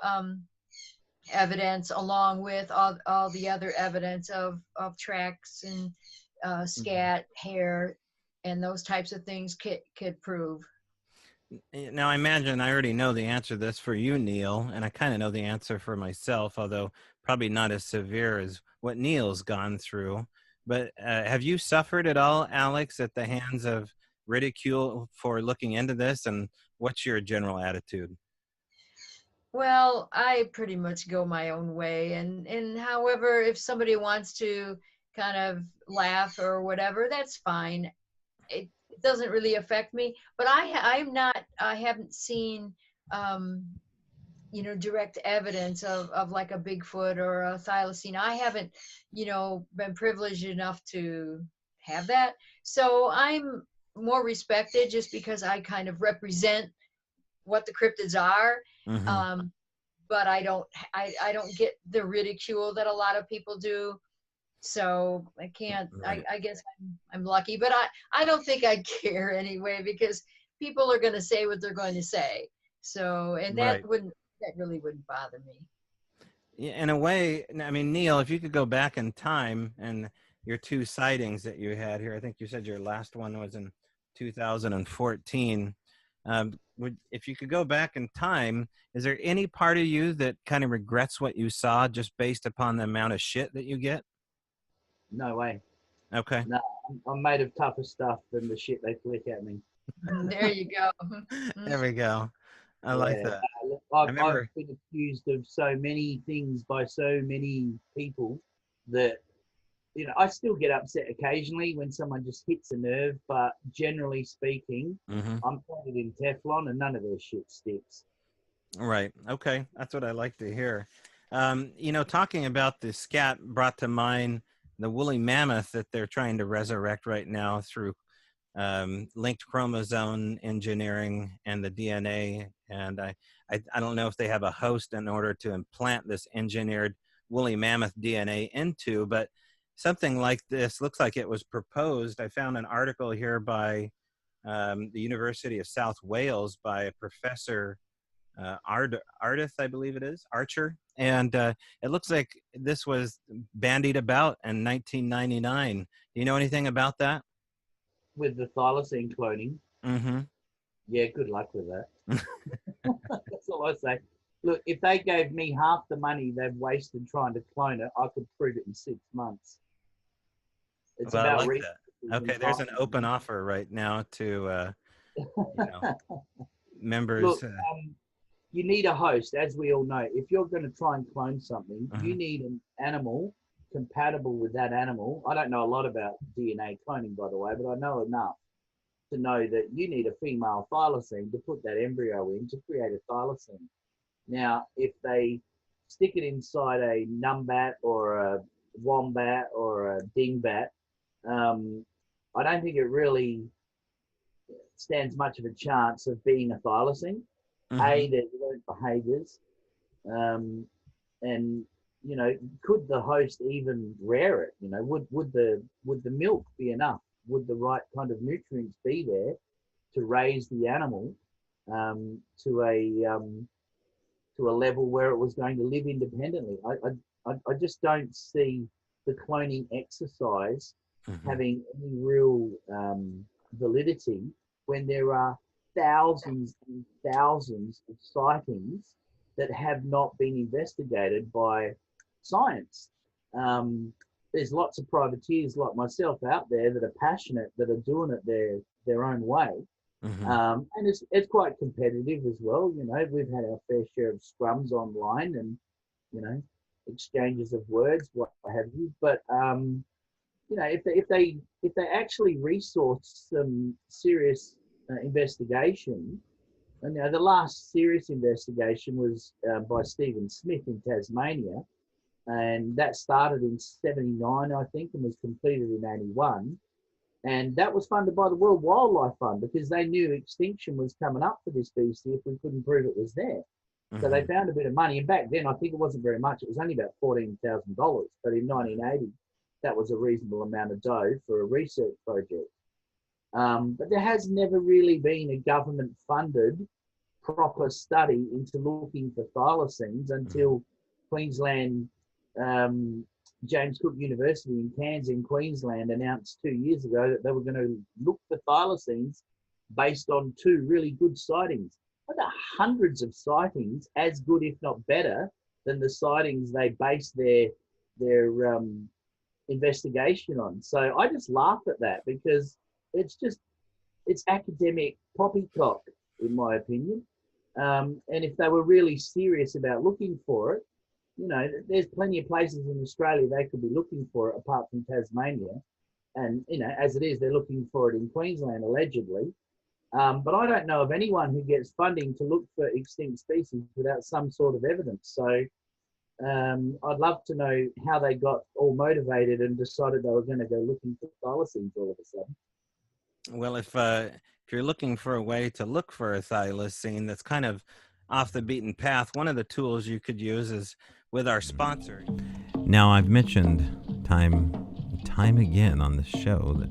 evidence, along with all the other evidence of tracks and scat, hair, and those types of things could prove. Now, I imagine I already know the answer to this for you, Neil, and I kind of know the answer for myself, although probably not as severe as what Neil's gone through. But have you suffered at all, Alex, at the hands of ridicule for looking into this? And what's your general attitude? Well, I pretty much go my own way. And however, if somebody wants to kind of laugh or whatever, that's fine. It doesn't really affect me, but I haven't seen direct evidence of like a Bigfoot or a thylacine. I haven't been privileged enough to have that, so I'm more respected just because I kind of represent what the cryptids are. But I don't get the ridicule that a lot of people do. So I can't, Right. I guess I'm lucky, but I don't think I care anyway, because people are going to say what they're going to say. So, and that Right. wouldn't that really wouldn't bother me. Yeah, in a way, I mean, Neil, if you could go back in time and your 2 sightings that you had here, I think you said your last one was in 2014. If you could go back in time, is there any part of you that kind of regrets what you saw just based upon the amount of shit that you get? No way. Okay. No, I'm made of tougher stuff than the shit they flick at me. There you go. There we go. I like that. I I've remember. been accused of so many things by so many people that, I still get upset occasionally when someone just hits a nerve, but generally speaking, Mhm. I'm coated in Teflon and none of their shit sticks. Right. Okay. That's what I like to hear. Talking about the scat brought to mind the woolly mammoth that they're trying to resurrect right now through linked chromosome engineering and the DNA. And I don't know if they have a host in order to implant this engineered woolly mammoth DNA into, but something like this looks like it was proposed. I found an article here by the University of South Wales by a professor, Ardith, I believe it is, Archer. And it looks like this was bandied about in 1999. Do you know anything about that? With the thylacine cloning, Mm-hmm. yeah, good luck with that. That's all I say. Look, if they gave me half the money they've wasted trying to clone it, I could prove it in 6 months. It's Well, I about like resources that. and Okay, there's an open time. offer right now to members. Look, you need a host, as we all know. If you're going to try and clone something, you Mhm. need an animal compatible with that animal. I don't know a lot about DNA cloning, by the way, but I know enough to know that you need a female thylacine to put that embryo in to create a thylacine. Now, if they stick it inside a numbat or a wombat or a dingbat, I don't think it really stands much of a chance of being a thylacine. Mhm. There's learned behaviours, um, and could the host even rear it? Would the milk be enough? Would the right kind of nutrients be there to raise the animal um, to a level where it was going to live independently? I just don't see the cloning exercise Mhm. having any real validity when there are thousands and thousands of sightings that have not been investigated by science. There's lots of privateers like myself out there that are passionate, that are doing it their own way. Mhm. And it's quite competitive as well. We've had our fair share of scrums online and, you know, exchanges of words, what have you. But if they actually resource some serious investigation, and the last serious investigation was by Stephen Smith in Tasmania, and that started in '79, I think, and was completed in '81. And that was funded by the World Wildlife Fund because they knew extinction was coming up for this species if we couldn't prove it was there. So they Mhm. found a bit of money. And back then, I think it wasn't very much. It was only about $14,000. But in 1980, that was a reasonable amount of dough for a research project. But there has never really been a government-funded proper study into looking for thylacines Mhm. until Queensland, um, James Cook University in Cairns in Queensland announced 2 years ago that they were going to look for thylacines based on 2 really good sightings. There are hundreds of sightings as good, if not better, than the sightings they base their investigation on. So I just laugh at that because it's academic poppycock, in my opinion. And if they were really serious about looking for it, there's plenty of places in Australia they could be looking for it apart from Tasmania. And, as it is, they're looking for it in Queensland, allegedly. But I don't know of anyone who gets funding to look for extinct species without some sort of evidence. So I'd love to know how they got all motivated and decided they were going to go looking for thylacines all of a sudden. Well, if you're looking for a way to look for a thylacine that's kind of off the beaten path, one of the tools you could use is with our sponsor. Now, I've mentioned time again on the show that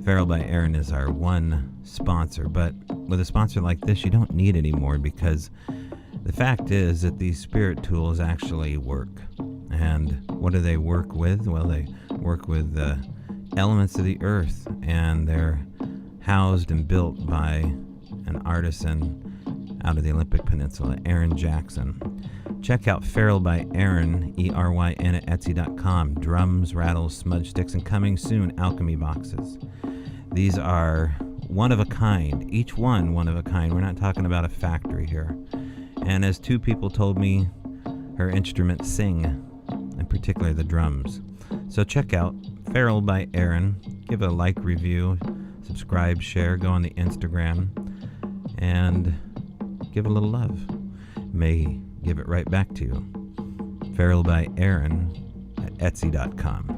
Feral by Aaron is our one sponsor, but with a sponsor like this, you don't need any more because The fact is that these spirit tools actually work. And what do they work with? Well, they work with the elements of the earth, and they're housed and built by an artisan out of the Olympic Peninsula, Aaron Jackson. Check out Feral by Aaron, ERYN, at Etsy.com. Drums, rattles, smudge sticks, and coming soon, alchemy boxes. These are one of a kind, each one of a kind. We're not talking about a factory here. And as two people told me, her instruments sing, and particularly the drums. So check out Feral by Aaron. Give it a like, review, subscribe, share, go on the Instagram, and give it a little love. May give it right back to you. Feral by Aaron at Etsy.com.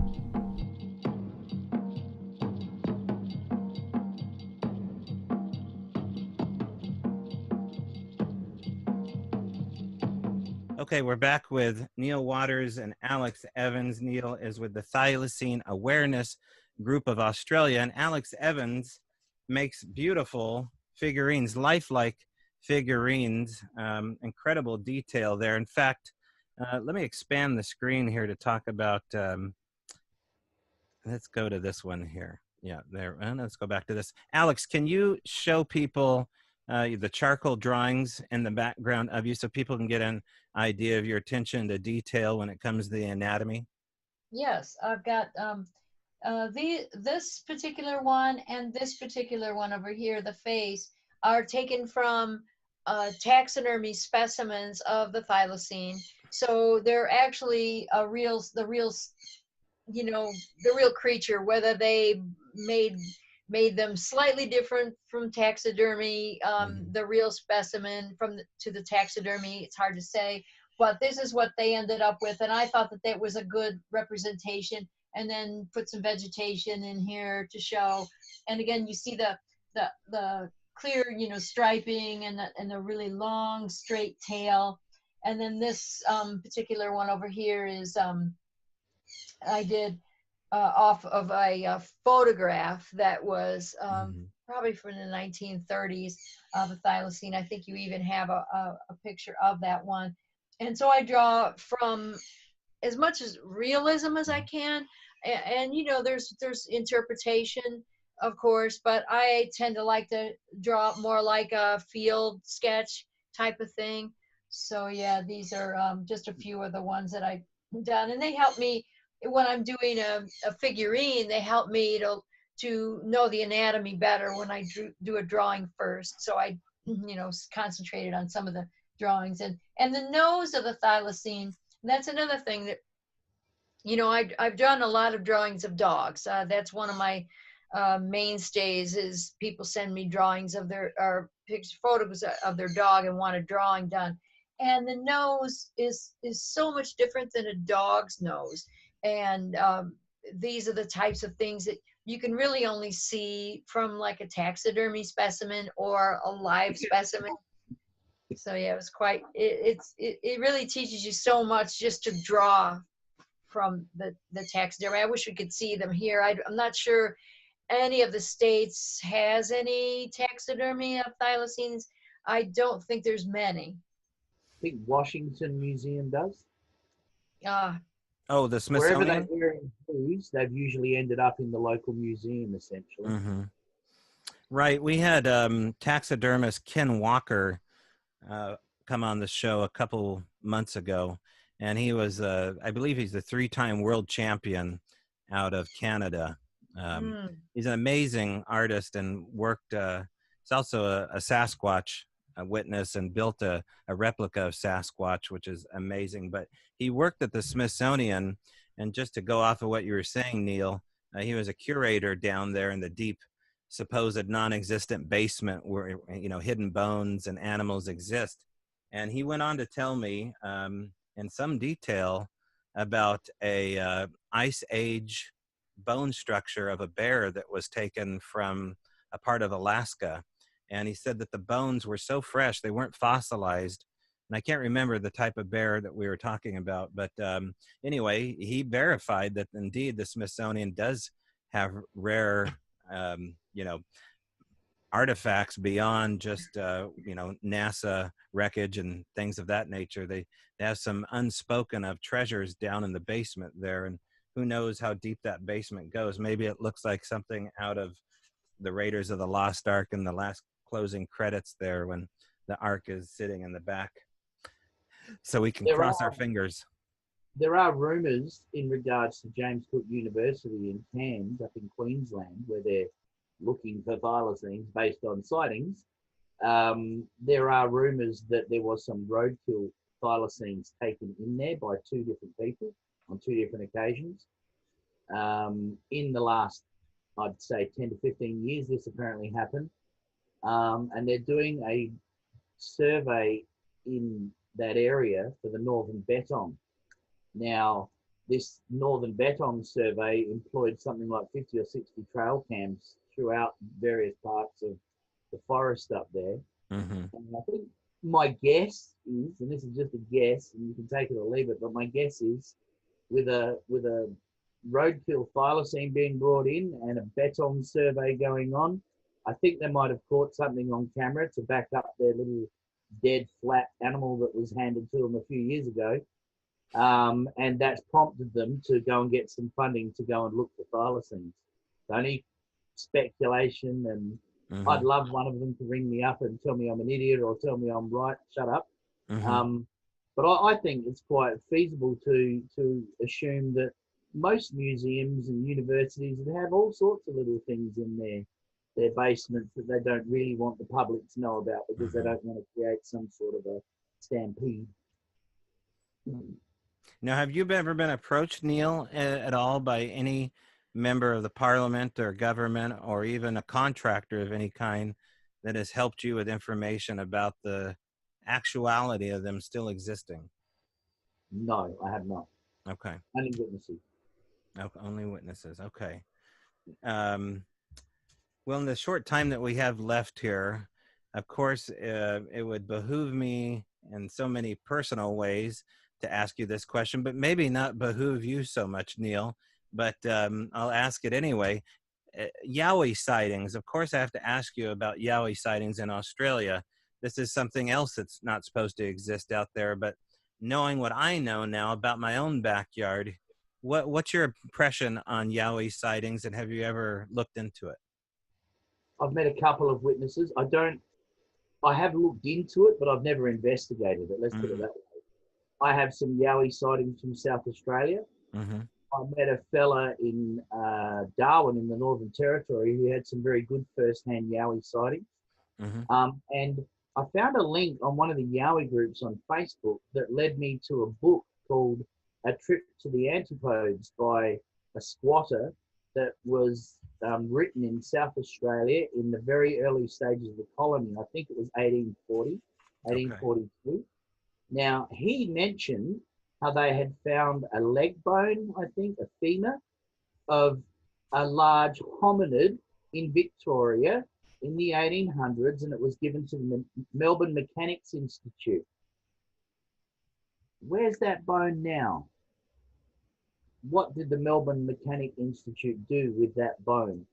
Okay, we're back with Neil Waters and Alex Evans. Neil is with the Thylacine Awareness Group of Australia, and Alex Evans makes beautiful figurines, lifelike figurines, incredible detail there. In fact, let me expand the screen here to talk about, let's go to this one here. Yeah, there, and let's go back to this. Alex, can you show people the charcoal drawings in the background of you so people can get an idea of your attention to detail when it comes to the anatomy? Yes, I've got this particular one and this particular one over here, the face, are taken from taxidermy specimens of the thylacine. So they're actually the real creature, whether they made them slightly different from taxidermy, the real specimen to the taxidermy, it's hard to say, but this is what they ended up with, and I thought that was a good representation. And then put some vegetation in here to show, and again you see the clear striping and the really long straight tail. And then this particular one over here is I did off of a photograph that was probably from the 1930s of a thylacine. I think you even have a picture of that one. And so I draw from as much as realism as I can. And there's interpretation, of course, but I tend to like to draw more like a field sketch type of thing. So yeah, these are just a few of the ones that I've done, and they help me when I'm doing a figurine. They help me to know the anatomy better when I do a drawing first. So I concentrated on some of the drawings, and the nose of the thylacine. That's another thing that I've done a lot of drawings of dogs. That's one of my mainstays, is people send me drawings of photos of their dog and want a drawing done. And the nose is so much different than a dog's nose. And these are the types of things that you can really only see from like a taxidermy specimen or a live specimen. So yeah, it was quite, it really teaches you so much just to draw from the taxidermy. I wish we could see them here. I'm not sure any of the states has any taxidermy of thylacines. I don't think there's many. I think Washington Museum does. Oh, the Smithsonian? Wherever they're wearing shoes, they've usually ended up in the local museum, essentially. Mm-hmm. Right. We had taxidermist Ken Walker come on the show a couple months ago, and he was, I believe he's the 3-time world champion out of Canada. He's an amazing artist and worked, he's also a Sasquatch witness and built a replica of Sasquatch, which is amazing. But he worked at the Smithsonian, and just to go off of what you were saying, Neil, he was a curator down there in the deep, supposed non-existent basement where, hidden bones and animals exist. And he went on to tell me in some detail about a ice age bone structure of a bear that was taken from a part of Alaska. And he said that the bones were so fresh, they weren't fossilized. And I can't remember the type of bear that we were talking about. But anyway, he verified that indeed the Smithsonian does have rare, artifacts beyond just NASA wreckage and things of that nature. They have some unspoken of treasures down in the basement there, and who knows how deep that basement goes. Maybe it looks like something out of the Raiders of the Lost Ark in the last closing credits there, when the Ark is sitting in the back, so we can There cross our are fingers. there are rumours in regards to James Cook University in Cairns up in Queensland, where they're looking for thylacines based on sightings. There are rumours that there was some roadkill thylacines taken in there by two different people on two different occasions. In the last, I'd say, 10 to 15 years, this apparently happened. And they're doing a survey in that area for the Northern Bettong. Now, this Northern Bettong survey employed something like 50 or 60 trail cams throughout various parts of the forest up there. Mm-hmm. And I think my guess is, and this is just a guess, and you can take it or leave it, but my guess is with a roadkill thylacine being brought in and a Bettong survey going on, I think they might have caught something on camera to back up their little dead flat animal that was handed to them a few years ago. And that's prompted them to go and get some funding to go and look for thylacines. It's only speculation, and Mm-hmm. I'd love one of them to ring me up and tell me I'm an idiot or tell me I'm right. Shut up. Mm-hmm. But I think it's quite feasible to assume that most museums and universities would have all sorts of little things in their basements that they don't really want the public to know about, because they don't want to create some sort of a stampede. Now, have you ever been approached, Neil, at all by any member of the parliament or government, or even a contractor of any kind, that has helped you with information about the actuality of them still existing? No, I have not. Okay. Only witnesses. Only witnesses. Okay. Well, in the short time that we have left here, of course, it would behoove me in so many personal ways to ask you this question, but maybe not behoove you so much, Neil, but I'll ask it anyway. Yowie sightings. Of course, I have to ask you about Yowie sightings in Australia. This is something else that's not supposed to exist out there, but knowing what I know now about my own backyard, what's your impression on Yowie sightings, and have you ever looked into it? I've met a couple of witnesses. I have looked into it, but I've never investigated it. Let's put it that way. I have some Yowie sightings from South Australia. Mm-hmm. I met a fella in Darwin in the Northern Territory who had some very good first-hand Yowie sightings. Mm-hmm. And I found a link on one of the Yowie groups on Facebook that led me to a book called A Trip to the Antipodes by a squatter that was written in South Australia in the very early stages of the colony. I think it was 1840, 1842. Okay. Now, he mentioned how they had found a leg bone, I think, a femur, of a large hominid in Victoria in the 1800s, and it was given to the Melbourne Mechanics Institute. Where's that bone now? What did the Melbourne Mechanic Institute do with that bone?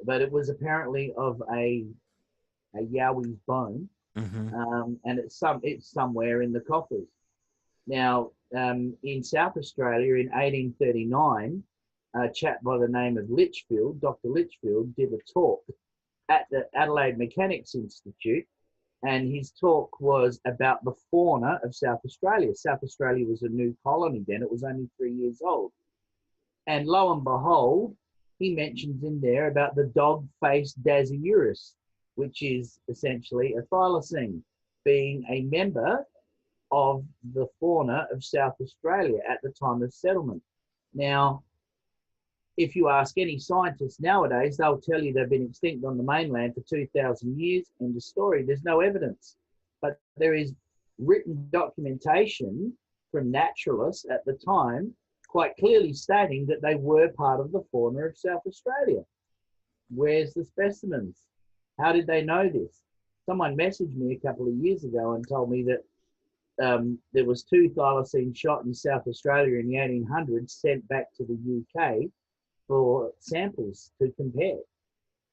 But it was apparently of a Yowie's bone, Mm-hmm. and it's somewhere in the coffers. Now, in South Australia in 1839, a chap by the name of Litchfield, Dr. Litchfield, did a talk at the Adelaide Mechanics Institute, and his talk was about the fauna of South Australia. South Australia was a new colony then. It was only 3 years old. And lo and behold, he mentions in there about the dog-faced Dasyurus, which is essentially a thylacine, being a member of the fauna of South Australia at the time of settlement. Now, if you ask any scientist nowadays, they'll tell you they've been extinct on the mainland for 2,000 years. End of story. There's no evidence. But there is written documentation from naturalists at the time quite clearly stating that they were part of the fauna of South Australia. Where's the specimens? How did they know this? Someone messaged me a couple of years ago and told me that there was 2 thylacines shot in South Australia in the 1800s sent back to the UK for samples to compare.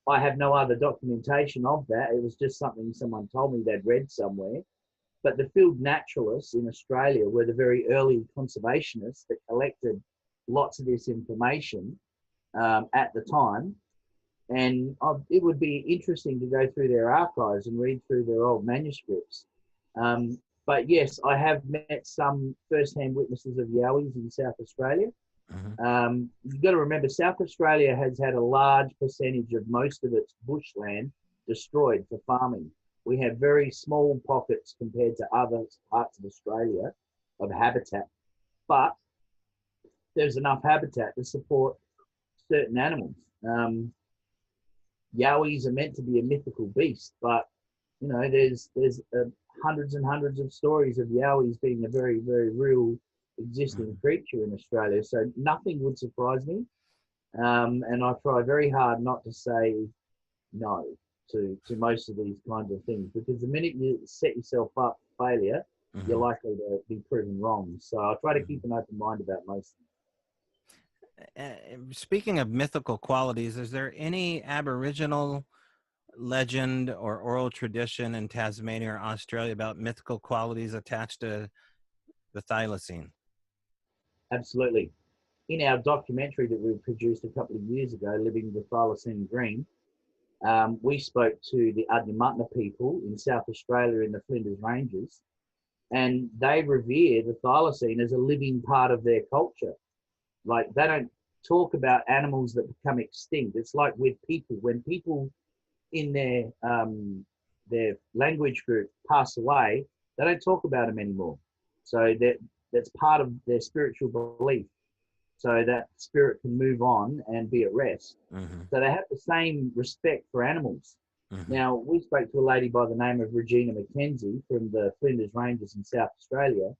I have no other documentation of that. It was just something someone told me they'd read somewhere. But the field naturalists in Australia were the very early conservationists that collected lots of this information at the time. And it would be interesting to go through their archives and read through their old manuscripts. But yes, I have met some first-hand witnesses of Yowies in South Australia. You've got to remember, South Australia has had a large percentage of most of its bushland destroyed for farming. We have very small pockets compared to other parts of Australia of habitat, but there's enough habitat to support certain animals. Yowies are meant to be a mythical beast, but you know, there's hundreds and hundreds of stories of Yowies being a very, very real existing creature in Australia. So nothing would surprise me. And I try very hard not to say no to most of these kinds of things, because the minute you set yourself up for failure, you're likely to be proven wrong. So I try to keep an open mind about most things. Speaking of mythical qualities, is there any Aboriginal legend or oral tradition in Tasmania or Australia about mythical qualities attached to the thylacine? Absolutely. In our documentary that we produced a couple of years ago, Living the Thylacine Green, we spoke to the Adnyamatna people in South Australia in the Flinders Ranges, and they revere the thylacine as a living part of their culture. Like, they don't talk about animals that become extinct. It's like with people. When people in their language group pass away, they don't talk about them anymore. So that's part of their spiritual belief, so that spirit can move on and be at rest. So they have the same respect for animals. Now, we spoke to a lady by the name of Regina McKenzie from the Flinders Ranges in South Australia,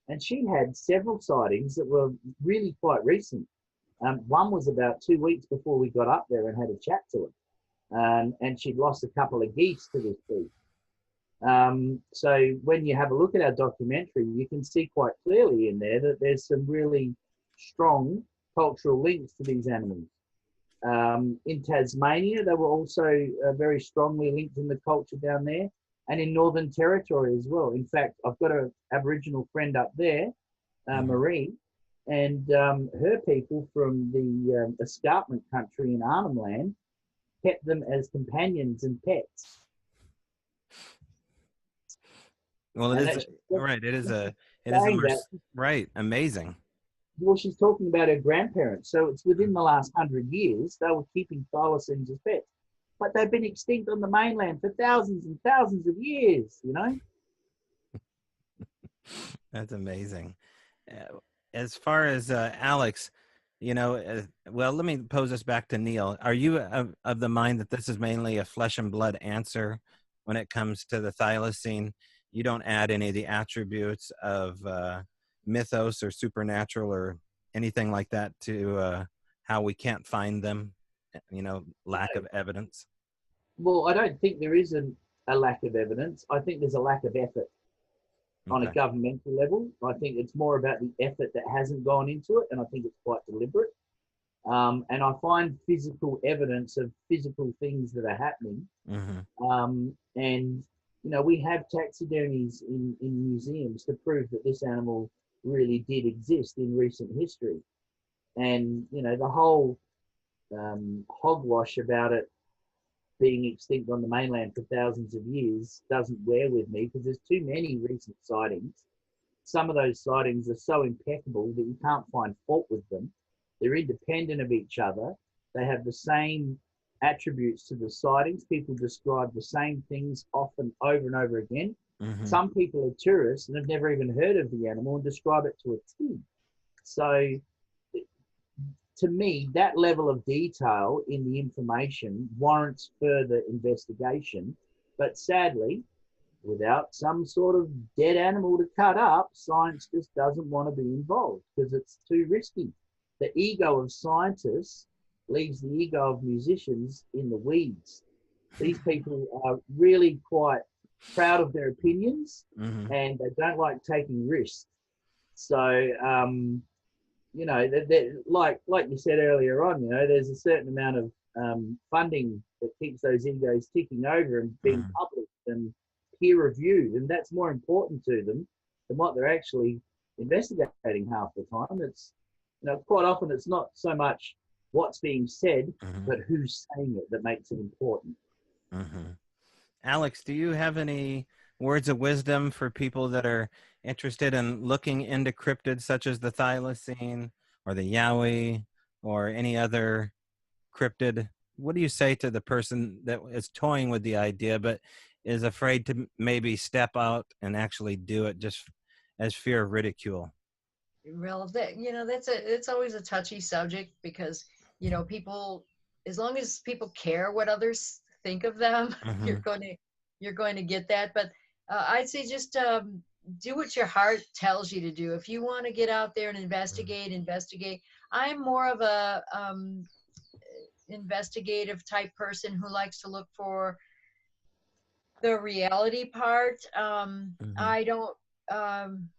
and she had several sightings that were really quite recent. One was about 2 weeks before we got up there and had a chat to her. And she'd lost a couple of geese to this beast. So when you have a look at our documentary, you can see quite clearly in there that there's some really strong cultural links to these animals. In Tasmania, they were also very strongly linked in the culture down there, and in Northern Territory as well. In fact, I've got an Aboriginal friend up there, Marie, and her people from the escarpment country in Arnhem Land kept them as companions and pets. Well, it is right. It is a right. Amazing. Well, she's talking about her grandparents. So it's within the last 100 years, they were keeping thylacines as pets. But they've been extinct on the mainland for thousands and thousands of years, you know? That's amazing. As far as Alex, you know, well, let me pose this back to Neil. Are you of the mind that this is mainly a flesh and blood answer when it comes to the thylacine? You don't add any of the attributes of mythos or supernatural or anything like that to how we can't find them, you know, lack of evidence? Well, I don't think there is a lack of evidence. I think there's a lack of effort on a governmental level. I think it's more about the effort that hasn't gone into it, and I think it's quite deliberate. And I find physical evidence of physical things that are happening. And, you know, we have taxidermies in museums to prove that this animal really did exist in recent history. And, you know, the whole hogwash about it being extinct on the mainland for thousands of years doesn't wear with me, because there's too many recent sightings. Some of those sightings are so impeccable that you can't find fault with them. They're independent of each other. They have the same attributes to the sightings. People describe the same things often over and over again. Some people are tourists and have never even heard of the animal and describe it to a T. So to me, that level of detail in the information warrants further investigation. But sadly, without some sort of dead animal to cut up, science just doesn't want to be involved because it's too risky. The ego of scientists leaves the ego of musicians in the weeds. These people are really quite proud of their opinions and they don't like taking risks. So, you know, like you said earlier on, you know, there's a certain amount of funding that keeps those egos ticking over and being Mhm. published and peer reviewed, and that's more important to them than what they're actually investigating half the time. It's, quite often it's not so much what's being said, Mhm. but who's saying it that makes it important. Mhm. Alex, do you have any words of wisdom for people that are interested in looking into cryptids such as the thylacine or the yowie or any other cryptid? What do you say to the person that is toying with the idea but is afraid to maybe step out and actually do it just as fear of ridicule? Well, it's always a touchy subject because, people, as long as people care what others think of them, you're Hmm. going to you're going to get that. But I'd say just do what your heart tells you to do. If you want to get out there and investigate. I'm more of a investigative type person who likes to look for the reality part. Hmm. I don't, um,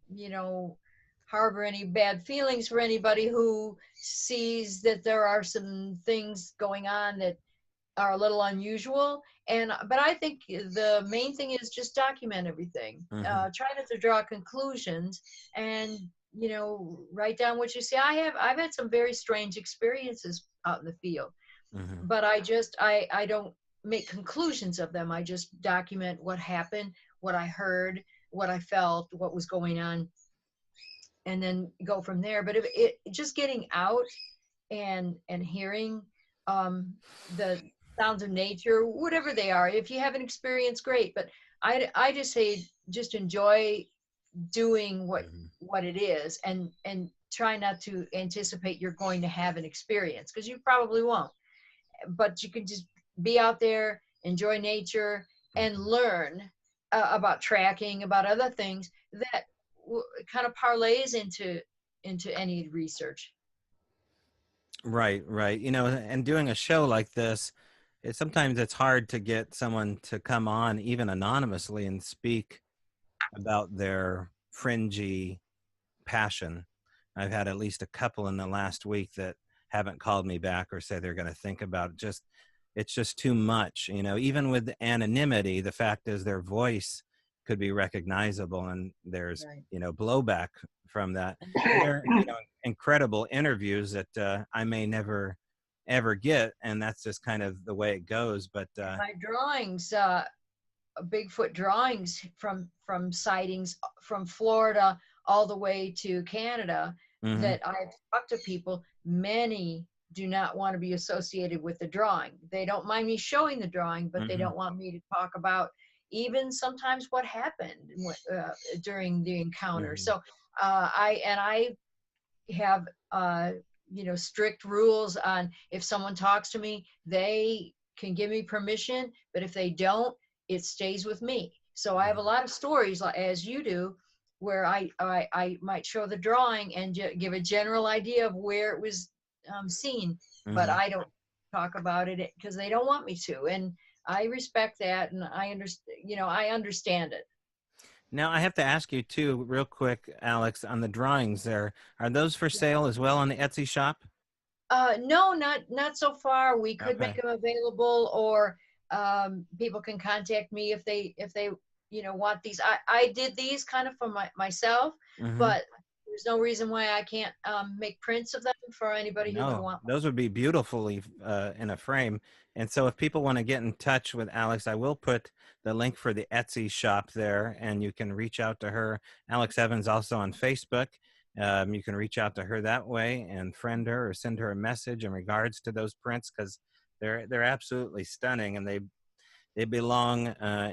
you know, harbor any bad feelings for anybody who sees that there are some things going on that are a little unusual. But I think the main thing is just document everything. Hmm. Try not to draw conclusions, and write down what you see. I've had some very strange experiences out in the field, Hmm. but I don't make conclusions of them. I just document what happened, what I heard, what I felt, what was going on, and then go from there. But if it just getting out and hearing um, the sounds of nature, whatever they are, if you have an experience, great. But I just say just enjoy doing Hmm. what it is, and try not to anticipate you're going to have an experience, because you probably won't. But you can just be out there, enjoy nature, and Hmm. learn about tracking, about other things that kind of parlays into any research. Right, right. And doing a show like this, sometimes it's hard to get someone to come on, even anonymously, and speak about their fringy passion. I've had at least a couple in the last week that haven't called me back or say they're going to think about it. It's just too much, even with anonymity. The fact is their voice could be recognizable, and there's, Right. blowback from that. And they're, incredible interviews that I may never ever get. And that's just kind of the way it goes. But My drawings, Bigfoot drawings from sightings from Florida all the way to Canada, mhm, that I've talked to people, many do not want to be associated with the drawing. They don't mind me showing the drawing, but they mhm, don't want me to talk about even sometimes what happened during the encounter. mhm, So I have strict rules on, if someone talks to me, they can give me permission, but if they don't, it stays with me. So I have a mhm, lot of stories, as you do, where I might show the drawing and give a general idea of where it was seen, but mhm. I don't talk about it because they don't want me to, and I respect that, and I understand. I understand it. Now I have to ask you too, real quick, Alex, on the drawings there. Are those for sale as well on the Etsy shop? No, not so far. We could make Okay. them available, or people can contact me if they want these. I did these kind of for myself, Hmm. but there's no reason why I can't make prints of them for anybody who would No, want those would be beautifully in a frame. And so if people want to get in touch with Alex, I will put the link for the Etsy shop there, and you can reach out to her. Alex Evans also on Facebook. You can reach out to her that way and friend her or send her a message in regards to those prints, because they're absolutely stunning, and they belong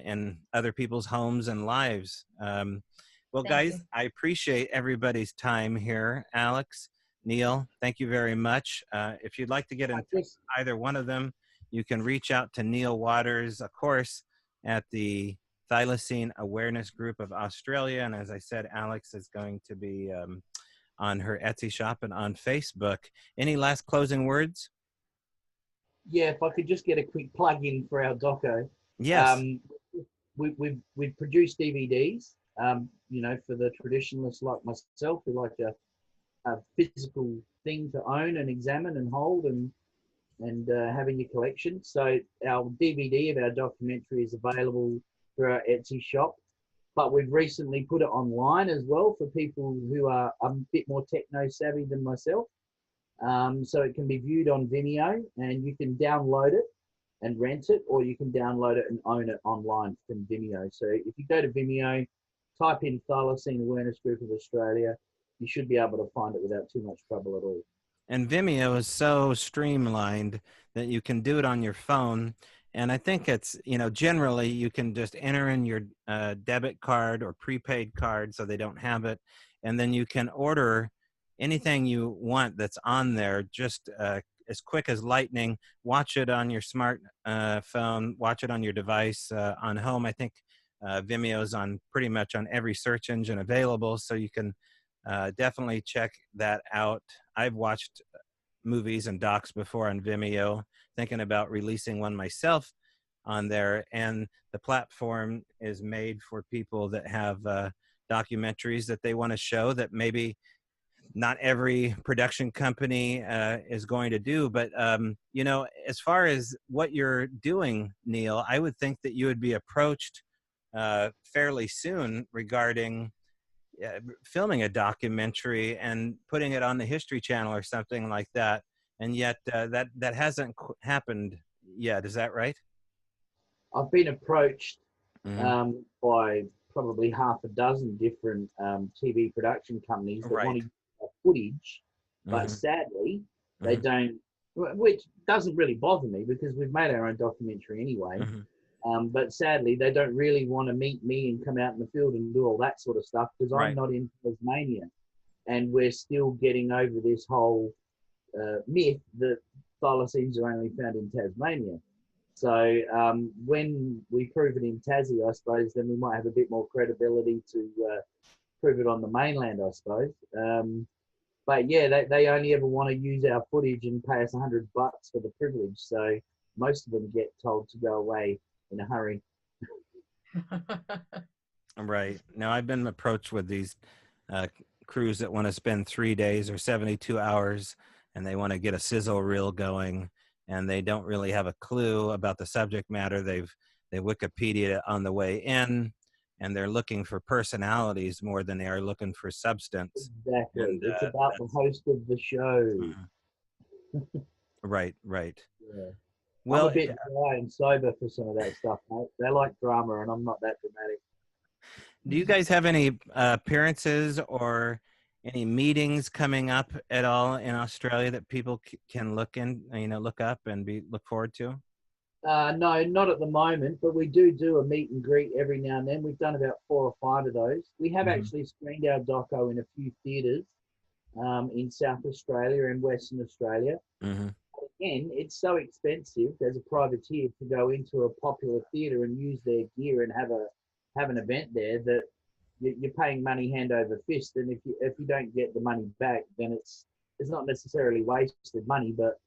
in other people's homes and lives. Well, one. Thank guys, you. I appreciate everybody's time here. Alex, Neil, thank you very much. If you'd like to get in I touch just with either one of them, you can reach out to Neil Waters, of course, at the Thylacine Awareness Group of Australia. And as I said, Alex is going to be on her Etsy shop and on Facebook. Any last closing words? Yeah, if I could just get a quick plug in for our doco. Yes. Um, we've produced DVDs. For the traditionalists like myself who like a physical thing to own and examine and hold and and have in your collection. So our DVD of our documentary is available through our Etsy shop, but we've recently put it online as well for people who are a bit more techno savvy than myself. So it can be viewed on Vimeo, and you can download it and rent it, or you can download it and own it online from Vimeo. So if you go to Vimeo, type in Thylacine Awareness Group of Australia, you should be able to find it without too much trouble at all. And Vimeo is so streamlined that you can do it on your phone. And I think it's, generally you can just enter in your debit card or prepaid card so they don't have it. And then you can order anything you want that's on there just as quick as lightning. Watch it on your smart phone, watch it on your device on home. I think Vimeo's on pretty much on every search engine available. So you can definitely check that out. I've watched movies and docs before on Vimeo, thinking about releasing one myself on there. And the platform is made for people that have documentaries that they want to show that maybe not every production company is going to do. But, as far as what you're doing, Neil, I would think that you would be approached fairly soon regarding filming a documentary and putting it on the History Channel or something like that. And yet that hasn't happened yet. Is that right? I've been approached Mm-hmm. by probably half a dozen different TV production companies that Right. want to use footage, but Mm-hmm. sadly, they Mm-hmm. don't, which doesn't really bother me because we've made our own documentary anyway. Mm-hmm. But sadly, they don't really want to meet me and come out in the field and do all that sort of stuff because I'm Right. not in Tasmania. And we're still getting over this whole myth that thylacines are only found in Tasmania. So when we prove it in Tassie, I suppose, then we might have a bit more credibility to prove it on the mainland, I suppose. But yeah, they only ever want to use our footage and pay us $100 for the privilege. So most of them get told to go away in a hurry. Right. Now, I've been approached with these uh, crews that want to spend 3 days or 72 hours and they want to get a sizzle reel going and they don't really have a clue about the subject matter. They Wikipedia on the way in and they're looking for personalities more than they are looking for substance. Exactly. And It's about the host of the show. right, right. Yeah. I'm Well, a bit dry and sober for some of that stuff, mate. They like drama, and I'm not that dramatic. do you guys have any appearances or any meetings coming up at all in Australia that people can look up and look forward to? No, not at the moment, but we do a meet and greet every now and then. We've done about 4 or 5 of those. We have Mm-hmm. actually screened our doco in a few theatres in South Australia and Western Australia. Mm-hmm. Again, it's so expensive as a privateer to go into a popular theatre and use their gear and have an event there that you're paying money hand over fist, and if you don't get the money back, then it's not necessarily wasted money, but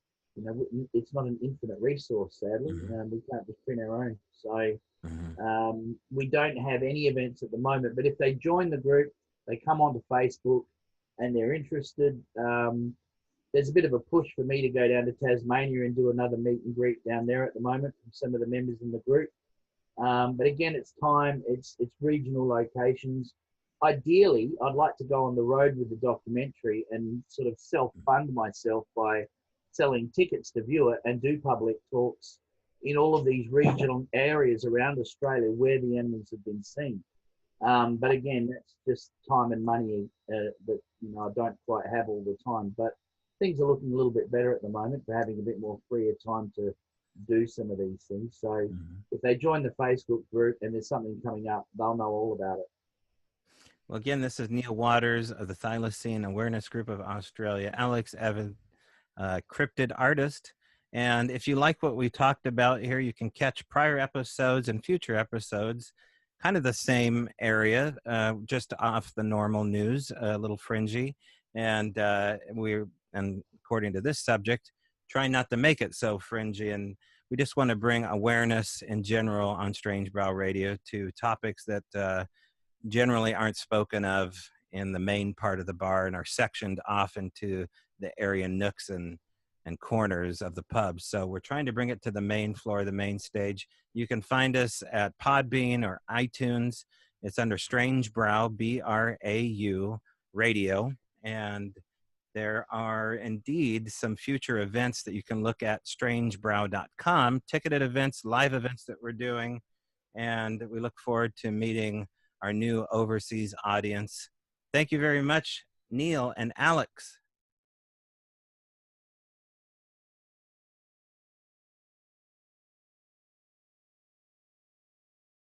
it's not an infinite resource. Sadly, Mm-hmm. we can't just print our own. So Mm-hmm. we don't have any events at the moment. But if they join the group, they come onto Facebook, and they're interested. There's a bit of a push for me to go down to Tasmania and do another meet and greet down there at the moment from some of the members in the group. But again, it's time, it's regional locations. Ideally, I'd like to go on the road with the documentary and sort of self-fund myself by selling tickets to view it and do public talks in all of these regional areas around Australia where the animals have been seen. But again, that's just time and money that I don't quite have all the time. But things are looking a little bit better at the moment for having a bit more freer time to do some of these things. So if they join the Facebook group and there's something coming up, they'll know all about it. Well, again, this is Neil Waters of the Thylacine Awareness Group of Australia, Alex Evans, cryptid artist. And if you like what we talked about here, you can catch prior episodes and future episodes, kind of the same area, just off the normal news, a little fringy. And and according to this subject, trying not to make it so fringy. And we just want to bring awareness in general on Strange Brow Radio to topics that generally aren't spoken of in the main part of the bar and are sectioned off into the area nooks and and corners of the pub. So we're trying to bring it to the main floor, the main stage. You can find us at Podbean or iTunes. It's under Strange Brow, BRAU radio. And there are indeed some future events that you can look at strangebrow.com, ticketed events, live events that we're doing. And we look forward to meeting our new overseas audience. Thank you very much, Neil and Alex.